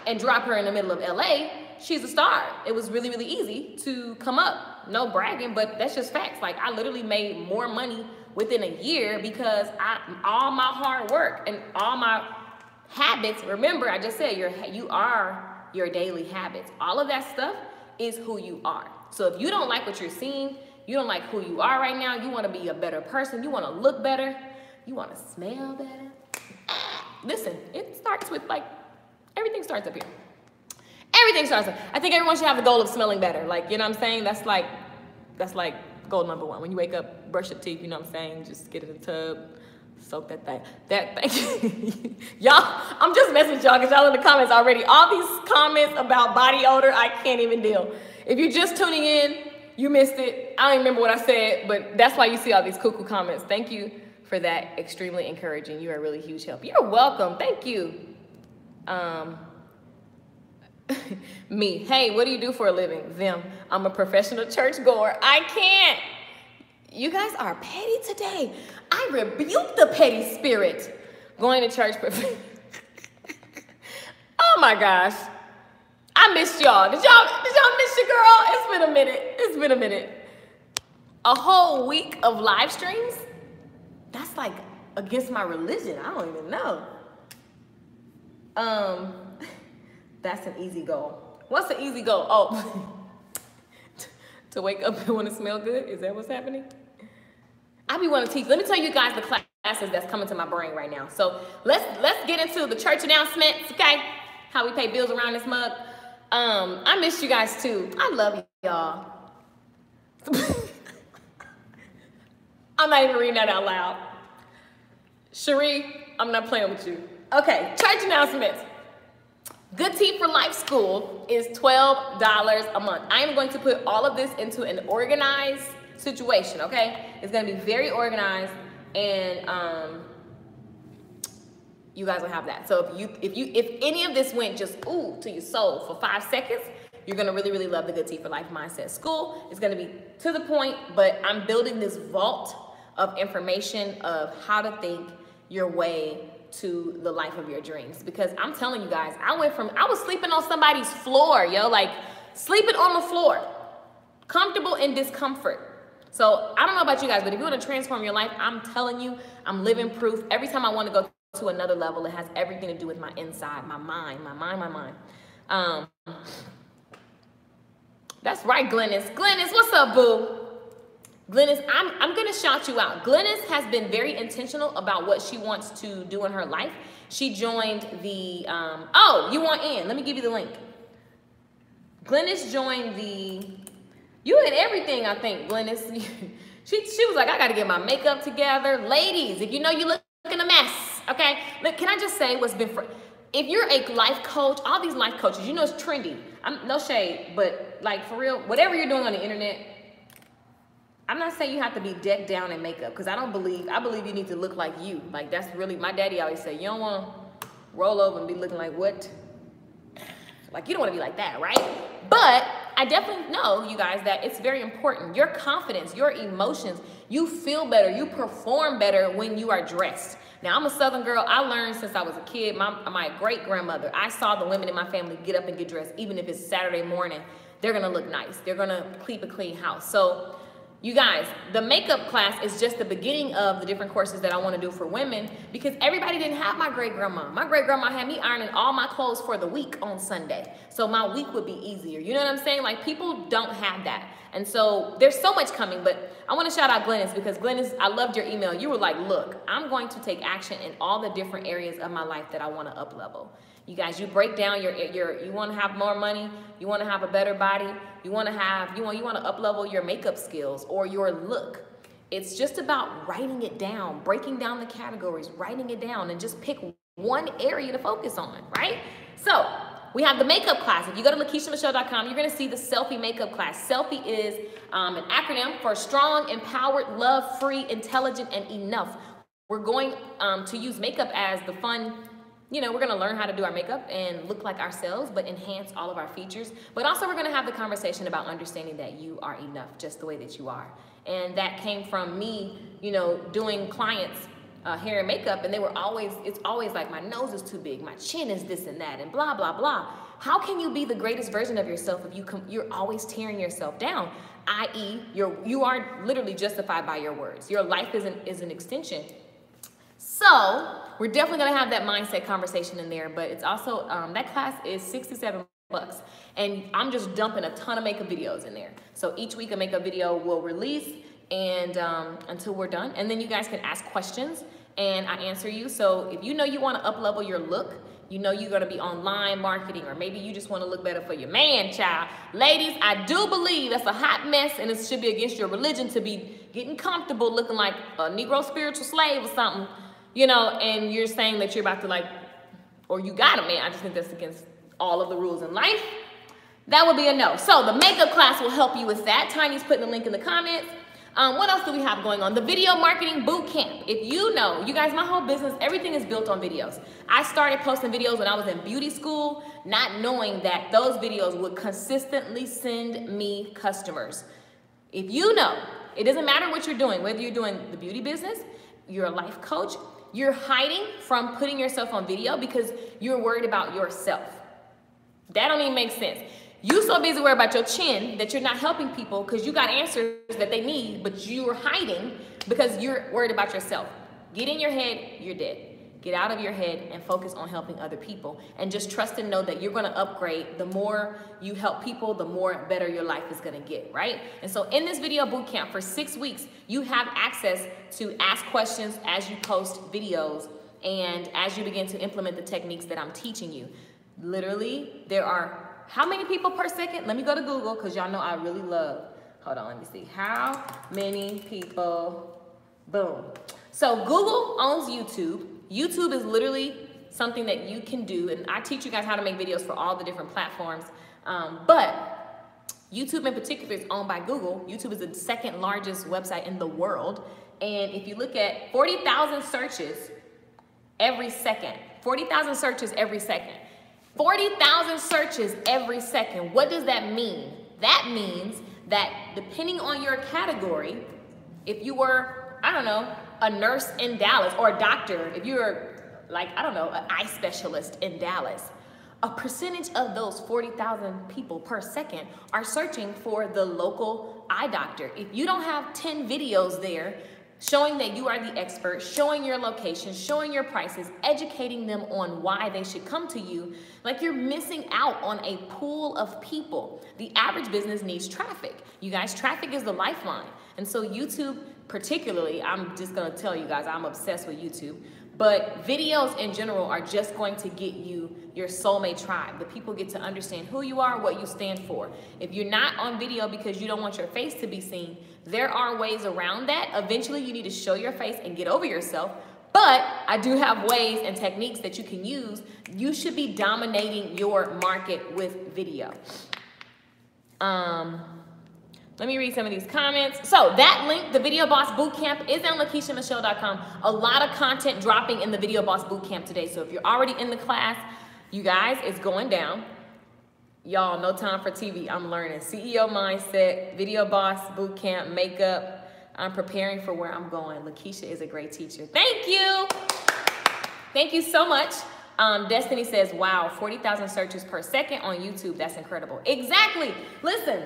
and drop her in the middle of LA, she's a star. It was really, really easy to come up. No bragging, but that's just facts. Like, I literally made more money within a year because all my hard work and all my habits, remember I just said you are your daily habits. All of that stuff is who you are. So if you don't like what you're seeing, you don't like who you are right now, you want to be a better person, you want to look better, you want to smell better. Listen, it starts with everything starts up here. Everything starts up. I think everyone should have the goal of smelling better. Like, you know what I'm saying? That's like goal number one. When you wake up, brush your teeth, you know what I'm saying? Just get in the tub, soak that thing. Y'all, I'm just messing with y'all because y'all in the comments already. All these comments about body odor, I can't even deal. If you're just tuning in, you missed it. I don't even remember what I said, but that's why you see all these cuckoo comments. Thank you for that. Extremely encouraging. You are a really huge help. You're welcome. Thank you. Me. Hey, what do you do for a living? Them. I'm a professional church goer. I can't. You guys are petty today. I rebuke the petty spirit. Going to church. Oh my gosh. I missed y'all. Did y'all miss your girl? It's been a minute. It's been a minute. A whole week of live streams? That's like against my religion. I don't even know. That's an easy goal. What's the easy goal? Oh, to wake up and want to smell good? Is that what's happening? I be wanting to teach. Let me tell you guys the classes that's coming to my brain right now. So let's get into the church announcements, okay? How we pay bills around this mug. I missed you guys too. I love y'all. I'm not even reading that out loud. Cherie, I'm not playing with you. Okay, church announcements. Good Tea for Life School is $12 a month. I am going to put all of this into an organized situation, okay? It's gonna be very organized, and you guys will have that. So if any of this went just to your soul for 5 seconds, you're gonna really, really love the Good Tea for Life Mindset School. It's gonna be to the point, but I'm building this vault of information of how to think your way to the life of your dreams. Because I'm telling you guys, I was sleeping on somebody's floor, like sleeping on the floor, comfortable in discomfort. So I don't know about you guys, but if you want to transform your life, I'm telling you, I'm living proof. Every time I want to go to another level, it has everything to do with my inside, my mind. That's right, Glennis. Glennis, what's up, boo? Glennis, I'm going to shout you out. Glennis has been very intentional about what she wants to do in her life. She joined the, oh, you want in. Let me give you the link. Glennis joined the, you had everything, I think, Glennis. She was like, I got to get my makeup together. Ladies, if you know you look in a mess, okay? Look, can I just say what's been, if you're a life coach, all these life coaches, you know it's trendy. No shade, but like for real, whatever you're doing on the internet, I'm not saying you have to be decked down in makeup, because I believe you need to look like you. Like, that's really, my daddy always said, you don't want to roll over and be looking like what? Like, you don't want to be like that, right? But I definitely know, you guys, that it's very important. Your confidence, your emotions, you feel better, you perform better when you are dressed. Now, I'm a Southern girl. I learned since I was a kid. My great-grandmother, I saw the women in my family get up and get dressed. Even if it's Saturday morning, they're going to look nice. They're going to keep a clean house. So, you guys, the makeup class is just the beginning of the different courses that I want to do for women, because everybody didn't have my great-grandma. My great-grandma had me ironing all my clothes for the week on Sunday. So my week would be easier. You know what I'm saying? Like, people don't have that. And so there's so much coming, but I want to shout out Glennis, because Glennis, I loved your email. You were like, look, I'm going to take action in all the different areas of my life that I want to up-level. You guys, you break down you want to have more money, you want to have a better body, you want to up-level your makeup skills or your look. It's just about writing it down, breaking down the categories, writing it down, and just pick one area to focus on, right? So we have the makeup class. If you go to LakeishaMichelle.com, you're going to see the Selfie makeup class. Selfie is an acronym for strong, empowered, love-free, intelligent, and enough. We're going to use makeup as the fun you know, we're gonna learn how to do our makeup and look like ourselves, but enhance all of our features. But also we're gonna have the conversation about understanding that you are enough just the way that you are. And that came from me, you know, doing clients' hair and makeup, and it's always like, my nose is too big, my chin is this and that, and blah, blah, blah. How can you be the greatest version of yourself if you're always tearing yourself down? I.e., you are literally justified by your words. Your life is an extension. So we're definitely gonna have that mindset conversation in there, but it's also, that class is $67. And I'm just dumping a ton of makeup videos in there. So each week a makeup video will release, and until we're done. And then you guys can ask questions and I answer you. So if you know you wanna up-level your look, you know you're gonna be online marketing, or maybe you just wanna look better for your man, child. Ladies, I do believe that's a hot mess, and it should be against your religion to be getting comfortable looking like a Negro spiritual slave or something, you know, and you're saying that you're about to, like, or you got a man. I just think that's against all of the rules in life. That would be a no. So the makeup class will help you with that. Tiny's putting the link in the comments. What else do we have going on? The video marketing boot camp. If you know, you guys, my whole business, everything is built on videos. I started posting videos when I was in beauty school, not knowing that those videos would consistently send me customers. If you know, it doesn't matter what you're doing, whether you're doing the beauty business, you're a life coach, you're hiding from putting yourself on video because you're worried about yourself. That don't even make sense. You so busy worried about your chin that you're not helping people because you got answers that they need, but you're hiding because you're worried about yourself. Get in your head, you're dead. Get out of your head and focus on helping other people, and just trust and know that you're gonna upgrade. The more you help people, the more better your life is gonna get, right? And so in this video boot camp for 6 weeks, you have access to ask questions as you post videos and as you begin to implement the techniques that I'm teaching you. Literally, there are how many people per second? Let me go to Google, because y'all know I really love, hold on, let me see. How many people, boom. So Google owns YouTube. YouTube is literally something that you can do, and I teach you guys how to make videos for all the different platforms, but YouTube in particular is owned by Google. YouTube is the second largest website in the world, and if you look at 40,000 searches every second, 40,000 searches every second. 40,000 searches every second. What does that mean? That means that depending on your category, if you were, I don't know, a nurse in Dallas, or a doctor, if you're like, I don't know, an eye specialist in Dallas, a percentage of those 40,000 people per second are searching for the local eye doctor. If you don't have 10 videos there showing that you are the expert, showing your location, showing your prices, educating them on why they should come to you, like, you're missing out on a pool of people. The average business needs traffic. You guys, traffic is the lifeline. And so YouTube particularly, I'm just gonna tell you guys, I'm obsessed with YouTube, but videos in general are just going to get you your soulmate tribe. The people get to understand who you are, what you stand for. If you're not on video because you don't want your face to be seen, there are ways around that. Eventually you need to show your face and get over yourself, but I do have ways and techniques that you can use. You should be dominating your market with video. Let me read some of these comments. So that link, the Video Boss Bootcamp, is on LakeishaMichelle.com. A lot of content dropping in the Video Boss Bootcamp today. So if you're already in the class, you guys, it's going down. Y'all, no time for TV. I'm learning CEO mindset, Video Boss Bootcamp, makeup. I'm preparing for where I'm going. Lakeisha is a great teacher. Thank you. Thank you so much. Destiny says, wow, 40,000 searches per second on YouTube. That's incredible. Exactly. Listen.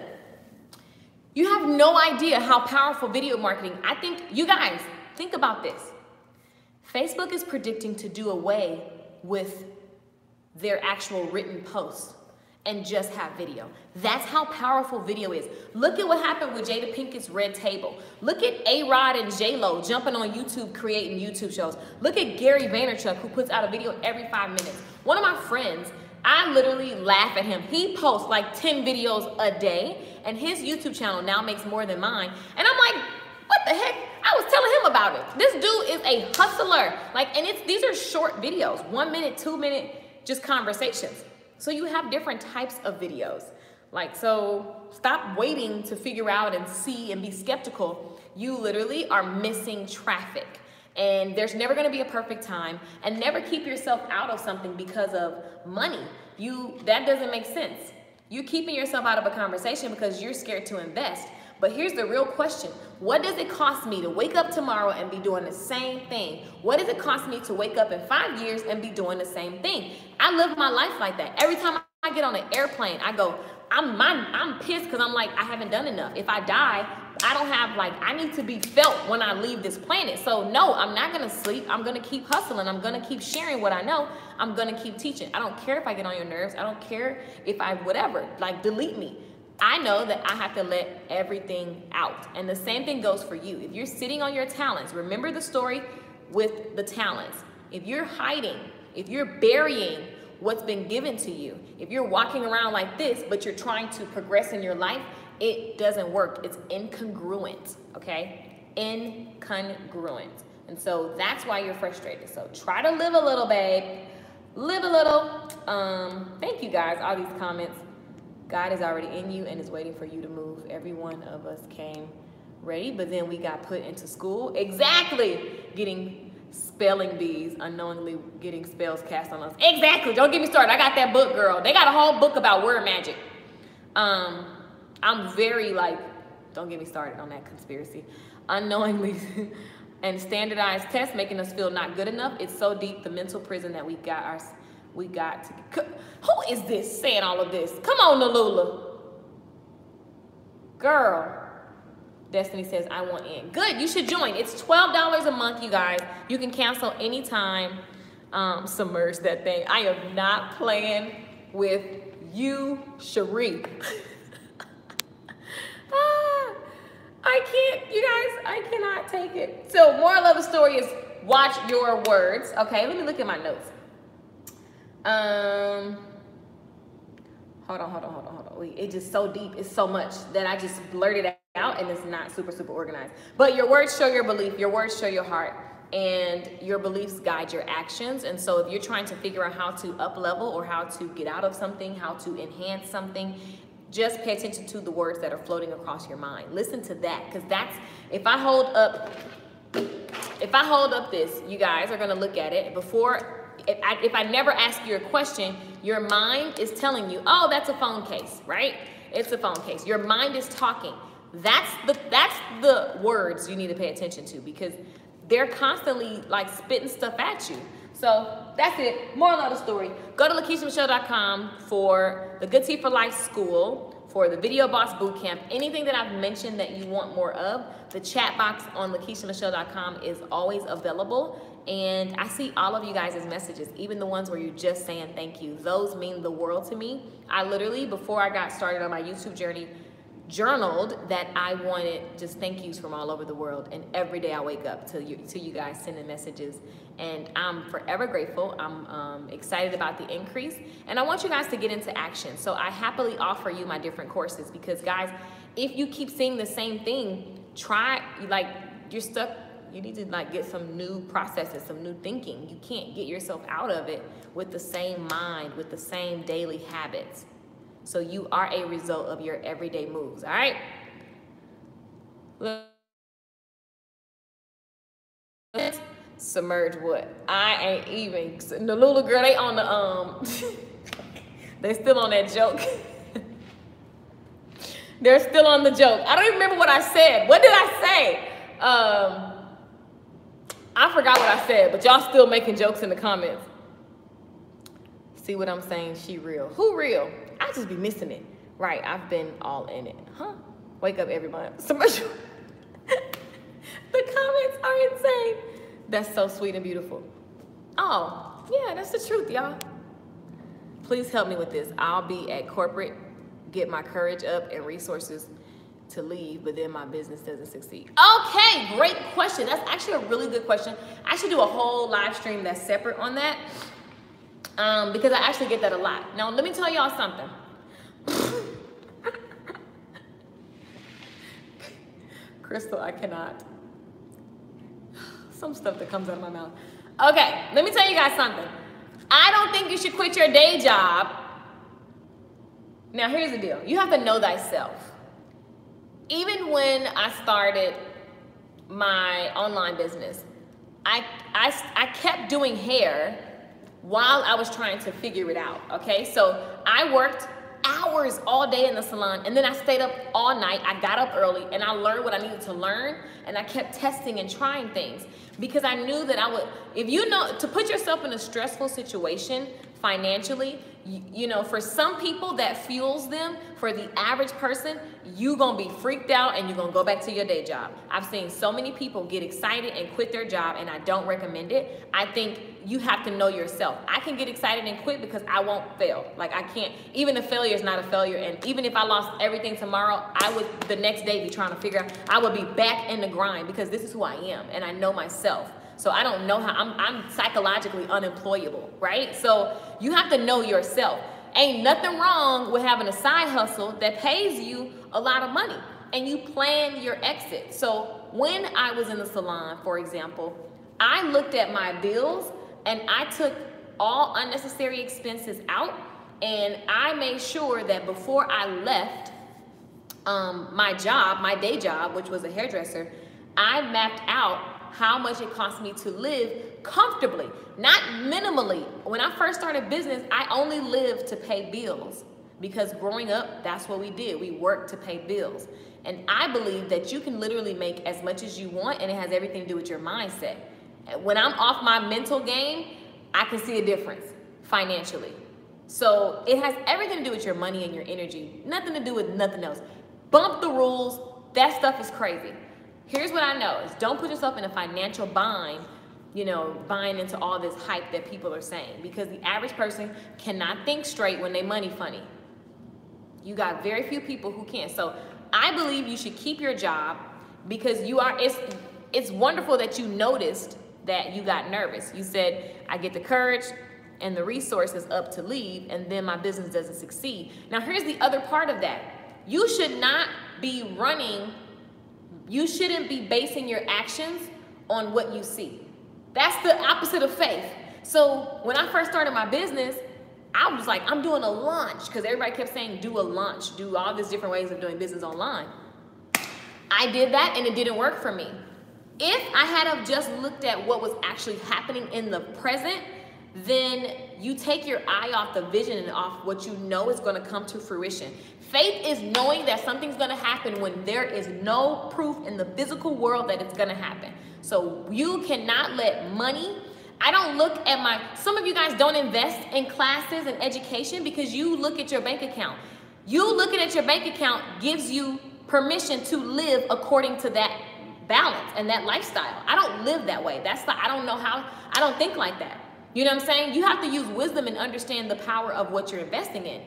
You have no idea how powerful video marketing. I think, you guys, think about this. Facebook is predicting to do away with their actual written posts and just have video. That's how powerful video is. Look at what happened with Jada Pinkett's Red Table. Look at A-Rod and J-Lo jumping on YouTube, creating YouTube shows. Look at Gary Vaynerchuk, who puts out a video every 5 minutes. One of my friends, I literally laugh at him. He posts like 10 videos a day, and his YouTube channel now makes more than mine. And I'm like, what the heck? I was telling him about it. This dude is a hustler. Like, and these are short videos, 1 minute, 2 minute, just conversations. So you have different types of videos. Like, so stop waiting to figure out and see and be skeptical. You literally are missing traffic. And there's never gonna be a perfect time, and never keep yourself out of something because of money. That doesn't make sense. You're keeping yourself out of a conversation because you're scared to invest. But here's the real question. What does it cost me to wake up tomorrow and be doing the same thing? What does it cost me to wake up in 5 years and be doing the same thing? I live my life like that. Every time I get on an airplane, I go, I'm pissed because I'm like, I haven't done enough. If I die, I don't have, like, I need to be felt when I leave this planet. So no, I'm not gonna sleep. I'm gonna keep hustling. I'm gonna keep sharing what I know. I'm gonna keep teaching. I don't care if I get on your nerves. I don't care if I, whatever, like, delete me. I know that I have to let everything out. And the same thing goes for you. If you're sitting on your talents, remember the story with the talents. If you're hiding, if you're burying what's been given to you, if you're walking around like this, but you're trying to progress in your life, it doesn't work. It's incongruent, okay? Incongruent. And so that's why you're frustrated. So try to live a little, babe. Live a little. Thank you guys, all these comments. God is already in you and is waiting for you to move. Every one of us came ready, but then we got put into school. Exactly. Getting spelling bees, unknowingly getting spells cast on us. Exactly. Don't get me started. I got that book, girl. They got a whole book about word magic. I'm very, like, don't get me started on that conspiracy. Unknowingly and standardized tests making us feel not good enough. It's so deep, the mental prison that we got to. Who is this saying all of this? Come on, Nalula. Girl. Destiny says, I want in. Good, you should join. It's $12 a month, you guys. You can cancel anytime. Submerge that thing. I am not playing with you, Cherie. I can't, you guys, I cannot take it. So moral of the story is watch your words. Okay, let me look at my notes. Hold on. Wait, it's just so deep. It's so much that I just blurted out, and it's not super organized. But your words show your belief. Your words show your heart, and your beliefs guide your actions. And so if you're trying to figure out how to up level or how to get out of something, how to enhance something, just pay attention to the words that are floating across your mind. Listen to that, because that's, if I hold up this, you guys are gonna look at it before. If I never ask you a question, your mind is telling you, oh, that's a phone case, right? It's a phone case. Your mind is talking. That's the words you need to pay attention to, because they're constantly like spitting stuff at you. So that's it. Moral of the story. Go to LakeishaMichelle.com for the Good Tea for Life School, for the Video Boss Bootcamp, anything that I've mentioned that you want more of. The chat box on LakeishaMichelle.com is always available. And I see all of you guys' messages, even the ones where you're just saying thank you. Those mean the world to me. I literally, before I got started on my YouTube journey, journaled that I wanted just thank yous from all over the world, and every day I wake up to you guys sending messages, and I'm forever grateful. I'm excited about the increase, and I want you guys to get into action. So I happily offer you my different courses, because guys, if you keep seeing the same thing, you're stuck. You need to like get some new processes, some new thinking. You can't get yourself out of it with the same mind, with the same daily habits. So you are a result of your everyday moves, all right? Submerge what? I ain't even. The Lula girl, they on the, they still on that joke. They're still on the joke. I don't even remember what I said. What did I say? I forgot what I said, but y'all still making jokes in the comments. See what I'm saying? She real. Who real? I just be missing it. Right, I've been all in it. Huh? Wake up, everybody. The comments are insane. That's so sweet and beautiful. Oh, yeah, that's the truth, y'all. Please help me with this. I'll be at corporate, get my courage up and resources to leave, but then my business doesn't succeed. Okay, great question. That's actually a really good question. I should do a whole live stream that's separate on that, because I actually get that a lot. Now, let me tell y'all something. Crystal, I cannot. Some stuff that comes out of my mouth. Okay, let me tell you guys something. I don't think you should quit your day job. Now, here's the deal. You have to know thyself. Even when I started my online business, I kept doing hair while I was trying to figure it out, okay? So I worked hours all day in the salon, and then I stayed up all night. I got up early, and I learned what I needed to learn, and I kept testing and trying things because I knew that I would, if you know, to put yourself in a stressful situation financially, you know, for some people that fuels them. For the average person, you gonna be freaked out and you're gonna go back to your day job. I've seen so many people get excited and quit their job, and I don't recommend it. I think you have to know yourself. I can get excited and quit because I won't fail. Like, I can't, even a failure is not a failure. And even if I lost everything tomorrow, I would the next day be trying to figure out, I would be back in the grind because this is who I am and I know myself. So I don't know how, I'm psychologically unemployable, right? So you have to know yourself. Ain't nothing wrong with having a side hustle that pays you a lot of money and you plan your exit. So when I was in the salon, for example, I looked at my bills and I took all unnecessary expenses out, and I made sure that before I left my job, my day job, which was a hairdresser, I mapped out how much it cost me to live comfortably, not minimally. When I first started business, I only lived to pay bills because growing up, that's what we did. We worked to pay bills. And I believe that you can literally make as much as you want, and it has everything to do with your mindset. When I'm off my mental game, I can see a difference financially. So it has everything to do with your money and your energy, nothing to do with nothing else. Bump the rules. That stuff is crazy. Here's what I know is don't put yourself in a financial bind, you know, buying into all this hype that people are saying, because the average person cannot think straight when they money funny. You got very few people who can. So I believe you should keep your job because you are, it's wonderful that you noticed that you got nervous. You said, I get the courage and the resources up to leave, and then my business doesn't succeed. Now here's the other part of that. You should not be running. You shouldn't be basing your actions on what you see. That's the opposite of faith. So when I first started my business, I was like, I'm doing a launch, because everybody kept saying, do a launch, do all these different ways of doing business online. I did that and it didn't work for me. If I had have just looked at what was actually happening in the present, then you take your eye off the vision and off what you know is going to come to fruition. Faith is knowing that something's going to happen when there is no proof in the physical world that it's going to happen. So you cannot let money, I don't look at some of you guys don't invest in classes and education because you look at your bank account. You looking at your bank account gives you permission to live according to that balance and that lifestyle. I don't live that way. I don't know how, I don't think like that. You know what I'm saying? You have to use wisdom and understand the power of what you're investing in.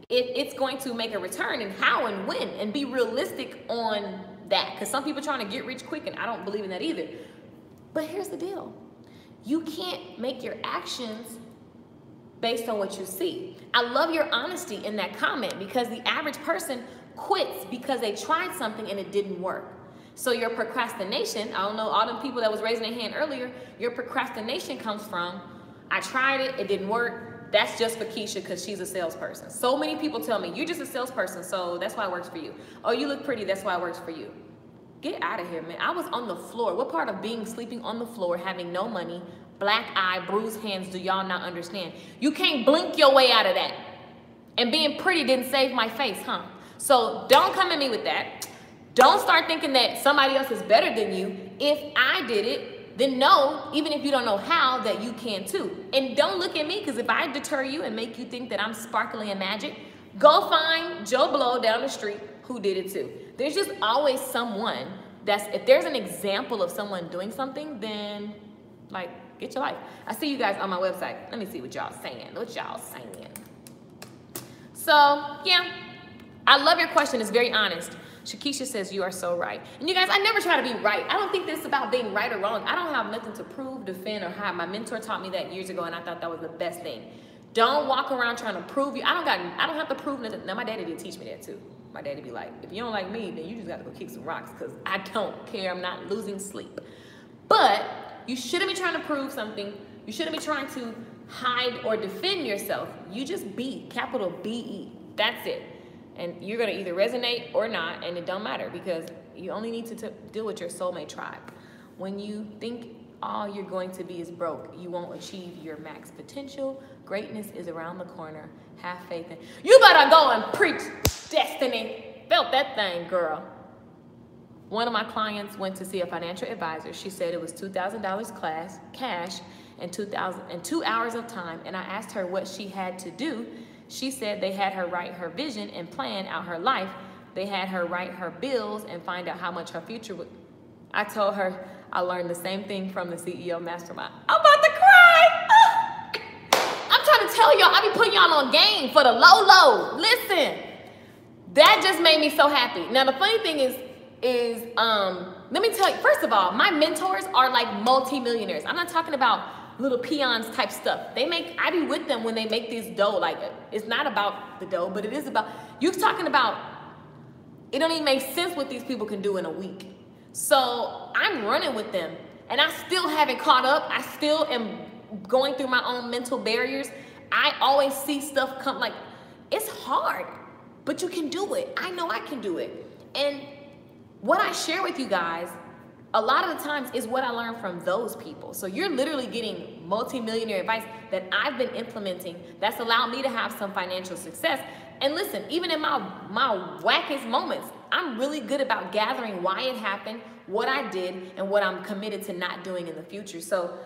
It's going to make a return, and how and when, and be realistic on that. Because some people are trying to get rich quick, and I don't believe in that either. But here's the deal. You can't make your actions based on what you see. I love your honesty in that comment, because the average person quits because they tried something and it didn't work. So your procrastination, I don't know, all them people that was raising their hand earlier, your procrastination comes from, I tried it, it didn't work. That's just for Keisha because she's a salesperson. So many people tell me, you're just a salesperson, so that's why it works for you. Oh, you look pretty, that's why it works for you. Get out of here, man. I was on the floor. What part of sleeping on the floor, having no money, black eye, bruised hands, do y'all not understand? You can't blink your way out of that. And being pretty didn't save my face, huh? So don't come at me with that. Don't start thinking that somebody else is better than you. If I did it, then know, even if you don't know how, that you can too. And don't look at me, because if I deter you and make you think that I'm sparkly and magic, go find Joe Blow down the street who did it too. There's just always someone if there's an example of someone doing something, then like, get your life. I see you guys on my website. Let me see what y'all saying. So yeah, I love your question. It's very honest. Shakisha says, you are so right. And you guys, I never try to be right. I don't think this is about being right or wrong. I don't have nothing to prove, defend, or hide. My mentor taught me that years ago, and I thought that was the best thing. Don't walk around trying to prove you. I don't have to prove nothing. Now, my daddy did teach me that too. My daddy be like, if you don't like me, then you just got to go kick some rocks, because I don't care. I'm not losing sleep. But you shouldn't be trying to prove something. You shouldn't be trying to hide or defend yourself. You just be, capital B-E. That's it. And you're going to either resonate or not, and it don't matter, because you only need to deal with your soulmate tribe. When you think all you're going to be is broke. You won't achieve your max potential. Greatness is around the corner. Have faith in. You better go and preach destiny. Felt that thing, girl. One of my clients went to see a financial advisor. She said it was $2,000 cash and 2 hours of time. And I asked her what she had to do. She said they had her write her vision and plan out her life. They had her write her bills and find out how much her future would. I told her I learned the same thing from the CEO Mastermind. I'm about to cry. I'm trying to tell y'all, I be putting y'all on game for the low. Listen, that just made me so happy. Now the funny thing is let me tell you, first of all, my mentors are like multi-millionaires. I'm not talking about little peons type stuff. I be with them when they make this dough. Like, it's not about the dough, but it is about, you're talking about, it don't even make sense what these people can do in a week. So I'm running with them and I still haven't caught up. I still am going through my own mental barriers. I always see stuff come, like, it's hard, but you can do it. I know I can do it. And what I share with you guys, a lot of the times is what I learned from those people. So you're literally getting multi-millionaire advice that I've been implementing that's allowed me to have some financial success. And listen, even in my wackest moments, I'm really good about gathering why it happened, what I did, and what I'm committed to not doing in the future. So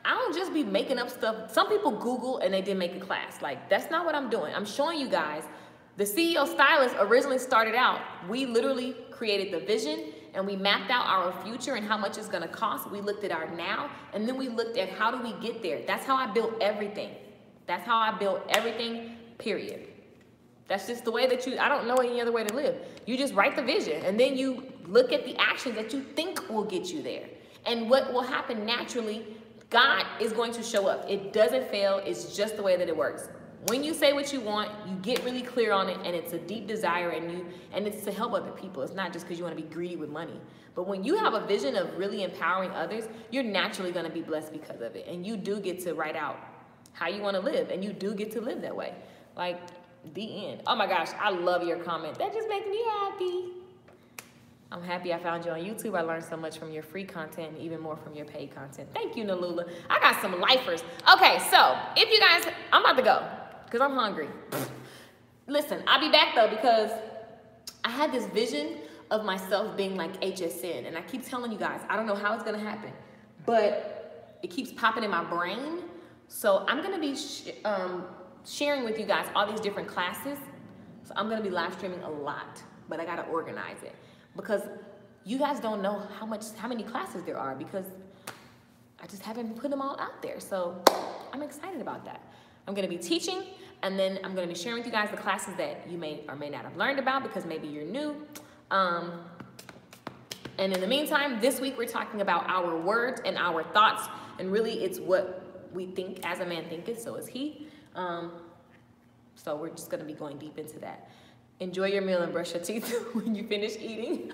I don't just be making up stuff. Some people Google and they didn't make a class. Like, that's not what I'm doing. I'm showing you guys. The CEO Stylist originally started out, we literally created the vision and we mapped out our future and how much it's gonna cost. We looked at our now, and then we looked at how do we get there. That's how I built everything. That's how I built everything, period. That's just the way that I don't know any other way to live. You just write the vision and then you look at the actions that you think will get you there. And what will happen naturally, God is going to show up. It doesn't fail, it's just the way that it works. When you say what you want, you get really clear on it, and it's a deep desire, and it's to help other people. It's not just because you want to be greedy with money. But when you have a vision of really empowering others, you're naturally going to be blessed because of it. And you do get to write out how you want to live, and you do get to live that way. Like, the end. Oh my gosh, I love your comment. That just makes me happy. I'm happy I found you on YouTube. I learned so much from your free content, and even more from your paid content. Thank you, Nalula. I got some lifers. Okay, so if you guys, I'm about to go because I'm hungry. Listen, I'll be back though because I had this vision of myself being like HSN, and I keep telling you guys, I don't know how it's gonna happen, but it keeps popping in my brain. So I'm gonna be sharing with you guys all these different classes. So I'm gonna be live streaming a lot, but I gotta organize it because you guys don't know how many classes there are because I just haven't put them all out there. So I'm excited about that. I'm gonna be teaching, and then I'm gonna be sharing with you guys the classes that you may or may not have learned about because maybe you're new. And in the meantime, this week we're talking about our words and our thoughts, and really it's what we think as a man thinketh, so is he. So we're just gonna be going deep into that. Enjoy your meal and brush your teeth when you finish eating.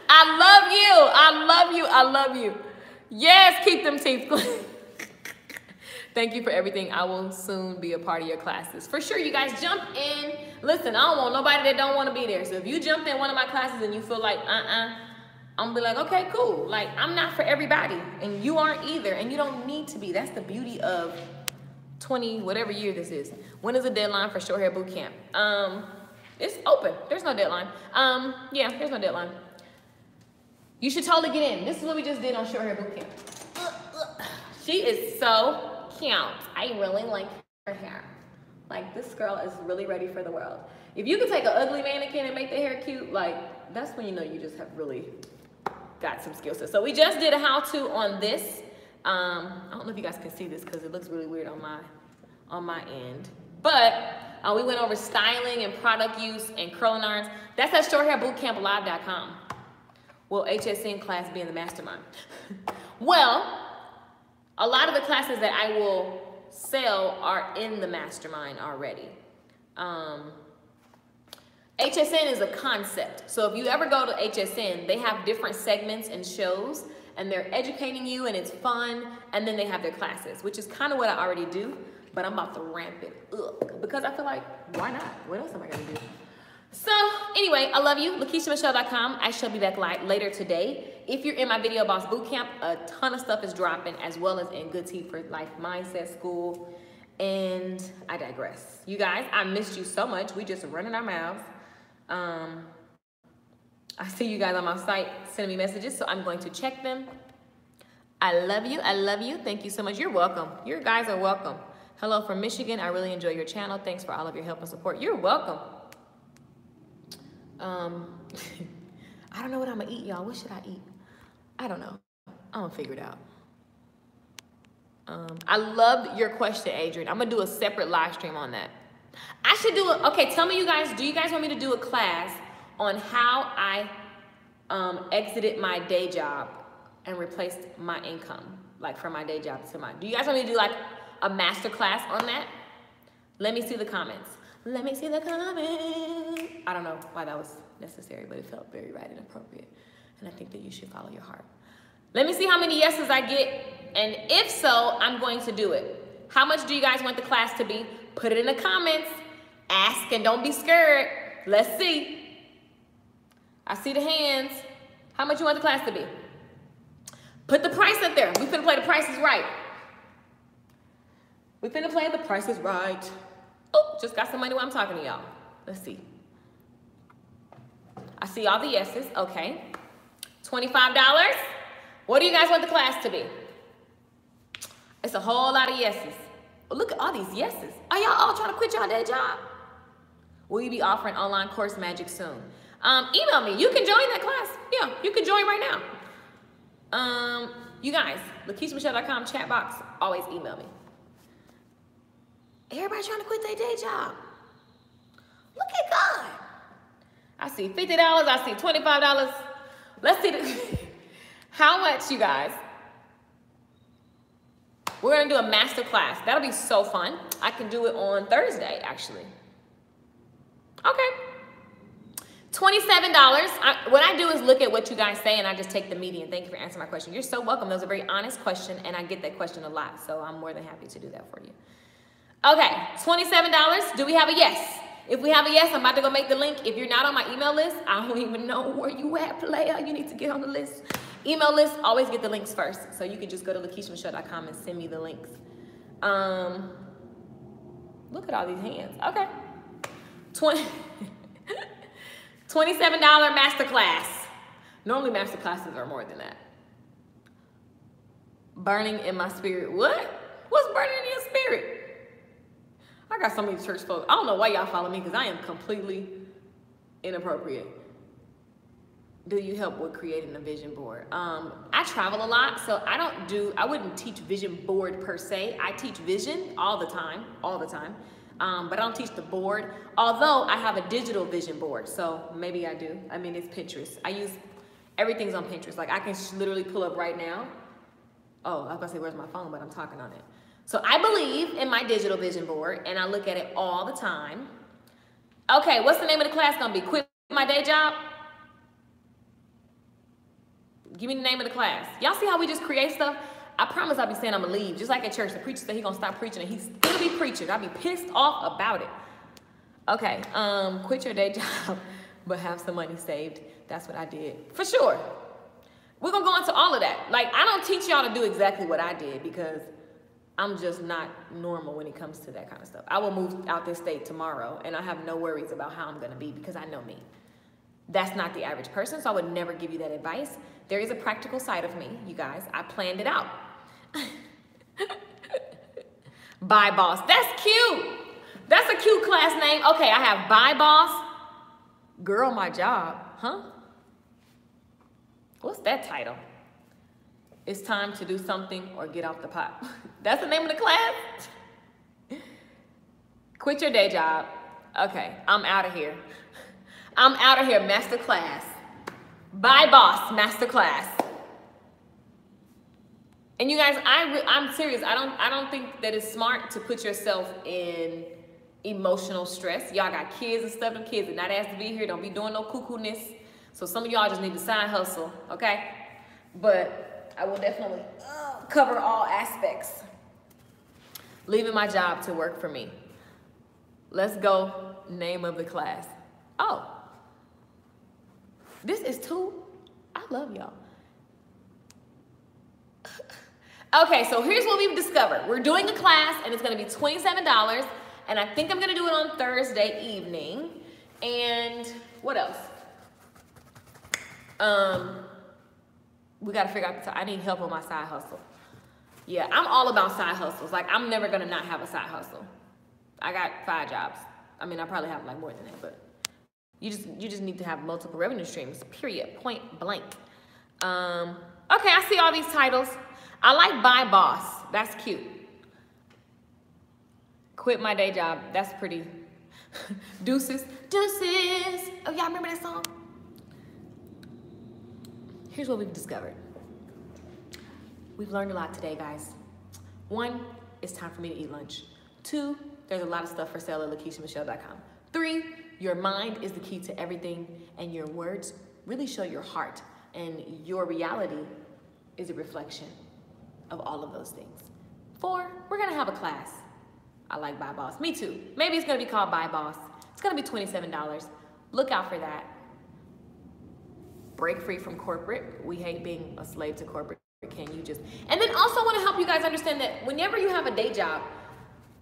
I love you, I love you, I love you. Yes, keep them teeth clean. Thank you for everything. I will soon be a part of your classes. For sure, you guys jump in. Listen, I don't want nobody that don't want to be there. So if you jump in one of my classes and you feel like, I'm gonna be like, okay, cool. Like, I'm not for everybody, and you aren't either, and you don't need to be. That's the beauty of 20, whatever year this is. When is the deadline for Short Hair Boot Camp? It's open. There's no deadline. Yeah, there's no deadline. You should totally get in. This is what we just did on Short Hair Boot Camp. She is so cute. I really like her hair. Like, this girl is really ready for the world. If you can take an ugly mannequin and make the hair cute, like, that's when you know you just have really got some skill set. So we just did a how-to on this. I don't know if you guys can see this because it looks really weird on my end. But we went over styling and product use and curling irons. That's at shorthairbootcamplive.com. Well, HSN class being the mastermind. Well, a lot of the classes that I will sell are in the mastermind already. HSN is a concept. So if you ever go to HSN, they have different segments and shows, and they're educating you, and it's fun, and then they have their classes, which is kind of what I already do, but I'm about to ramp it up because I feel like, why not? What else am I gonna do? So anyway, I love you. LakeishaMichelle.com. I shall be back later today. if you're in my Video Boss Bootcamp, a ton of stuff is dropping, as well as in Good Tea for Life Mindset School. And I digress. You guys, I missed you so much. We just running our mouths. I see you guys on my site sending me messages, so I'm going to check them. I love you. I love you. Thank you so much. You're welcome. You guys are welcome. Hello from Michigan. I really enjoy your channel. Thanks for all of your help and support. You're welcome. I don't know what I'm gonna eat, y'all. What should I eat? I don't know. I'm gonna figure it out. I love your question, Adrian. I'm gonna do a separate live stream on that. I should do it. Okay, tell me, you guys, do you guys want me to do a class on how I exited my day job and replaced my income, like from my day job to mine? Do you guys want me to do like a master class on that? Let me see the comments. Let me see the comments. I don't know why that was necessary, but it felt very right and appropriate. And I think that you should follow your heart. Let me see how many yeses I get. And if so, I'm going to do it. How much do you guys want the class to be? Put it in the comments. Ask and don't be scared. Let's see. I see the hands. How much you want the class to be? Put the price up there. We finna play The Price is Right. We finna play The Price is Right. Oh, just got some money while I'm talking to y'all. Let's see. I see all the yeses. Okay. $25. What do you guys want the class to be? It's a whole lot of yeses. Oh, look at all these yeses. Are y'all all trying to quit your day job? Will you be offering online course magic soon? Email me. You can join that class. Yeah, you can join right now. You guys, LakeishaMichelle.com chat box. Always email me. Everybody trying to quit their day job. Look at God. I see $50. I see $25. Let's see how much, you guys. We're going to do a master class. That'll be so fun. I can do it on Thursday, actually. Okay. $27. What I do is look at what you guys say, and I just take the median. Thank you for answering my question. You're so welcome. That was a very honest question, and I get that question a lot, so I'm more than happy to do that for you. Okay, $27. Do we have a yes? If we have a yes, I'm about to go make the link. If you're not on my email list, I don't even know where you at, player. You need to get on the list. Email list, always get the links first. So you can just go to LakeishaMichelle.com and send me the links. Look at all these hands. Okay. $27 masterclass. Normally masterclasses are more than that. Burning in my spirit. What? What's burning in your spirit? I got so many church folks. I don't know why y'all follow me because I am completely inappropriate. Do you help with creating a vision board? I travel a lot, so I wouldn't teach vision board per se. I teach vision all the time. But I don't teach the board. Although I have a digital vision board, so maybe I do. I mean, it's Pinterest. Everything's on Pinterest. Like I can literally pull up right now. Oh, I was about to say, where's my phone? But I'm talking on it. So I believe in my digital vision board, and I look at it all the time. Okay, what's the name of the class gonna be? Quit my day job? Give me the name of the class. Y'all see how we just create stuff? I promise I'll be saying I'm gonna leave. Just like at church, the preacher said he's gonna stop preaching, and he's still be preaching. I'll be pissed off about it. Okay, quit your day job, but have some money saved. That's what I did, for sure. We're gonna go into all of that. Like, I don't teach y'all to do exactly what I did because I'm just not normal when it comes to that kind of stuff. I will move out this state tomorrow, and I have no worries about how I'm gonna be because I know me. That's not the average person, so I would never give you that advice. There is a practical side of me, you guys. I planned it out. Bye Boss. That's cute. That's a cute class name. Okay, I have Bye Boss. Girl, my job. Huh? What's that title? It's time to do something or get off the pot. That's the name of the class? Quit your day job. Okay, I'm out of here. I'm out of here, master class. Bye Boss, master class. And you guys, I'm serious. I don't think that it's smart to put yourself in emotional stress. Y'all got kids and stuff. Them kids are not asked to be here. Don't be doing no cuckoo-ness. So some of y'all just need to side hustle, okay? But I will definitely cover all aspects. Leaving my job to work for me. Let's go. Name of the class. Oh. This is I love y'all. Okay, so here's what we've discovered. We're doing a class, and it's going to be $27, and I think I'm going to do it on Thursday evening. And what else? We got to figure out, I need help on my side hustle. Yeah, I'm all about side hustles. Like, I'm never going to not have a side hustle. I got 5 jobs. I mean, I probably have like more than that, but you just need to have multiple revenue streams, period, point blank. Okay, I see all these titles. I like Buy Boss. That's cute. Quit my day job. That's pretty. Deuces. Deuces. Oh, y'all remember that song? Here's what we've discovered. We've learned a lot today, guys. 1, it's time for me to eat lunch. 2, there's a lot of stuff for sale at LaKeishaMichelle.com. 3, your mind is the key to everything, and your words really show your heart, and your reality is a reflection of all of those things. 4, we're gonna have a class. I like Buy Boss. Me too. Maybe it's gonna be called Buy Boss. It's gonna be $27. Look out for that. Break free from corporate. We hate being a slave to corporate. Can you just? And then also want to help you guys understand that whenever you have a day job,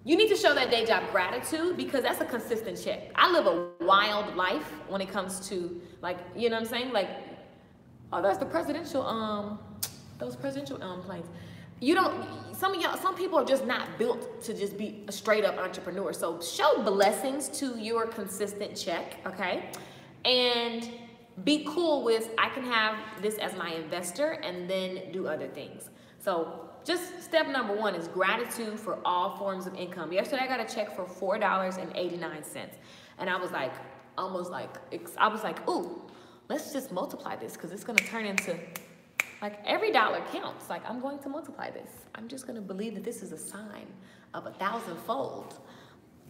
you need to show that day job gratitude, because that's a consistent check. I live a wild life when it comes to, like, you know what I'm saying? Like, oh, that's the presidential, those presidential planes. You don't, some people are just not built to just be a straight up entrepreneur. So show blessings to your consistent check, okay? And be cool with, I can have this as my investor and then do other things. So just step number 1 is gratitude for all forms of income. Yesterday I got a check for $4.89. And I was like, I was like, ooh, let's just multiply this, because it's gonna turn into, like, every dollar counts. Like, I'm going to multiply this. I'm just gonna believe that this is a sign of 1,000-fold.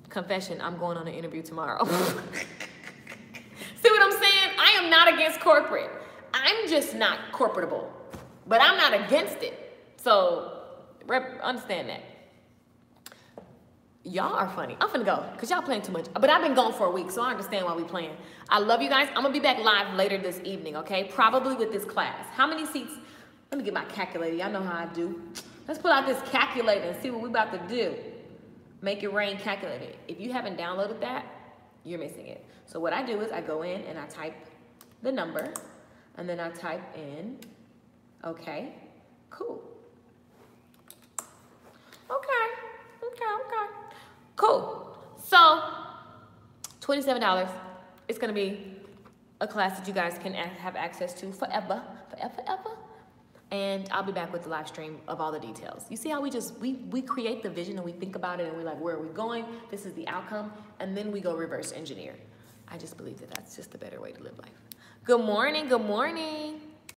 Confession, I'm going on an interview tomorrow. See what I'm saying? I am not against corporate. I'm just not corporatable, but I'm not against it. So understand that. Y'all are funny. I'm finna go, because y'all playing too much. But I've been gone for a week, so I understand why we playing. I love you guys. I'm gonna be back live later this evening, okay? Probably with this class. How many seats? Let me get my calculator. Y'all know how I do. Let's pull out this calculator and see what we about to do. Make It Rain calculator. If you haven't downloaded that, you're missing it. So what I do is I go in and I type the number, and then I type in, okay, cool. Okay. Cool. So, $27. It's gonna be a class that you guys can have access to forever. And I'll be back with the live stream of all the details. You see how we create the vision and we think about it and we're like, where are we going? This is the outcome. And then we go reverse engineer. I just believe that that's just a better way to live life. Good morning.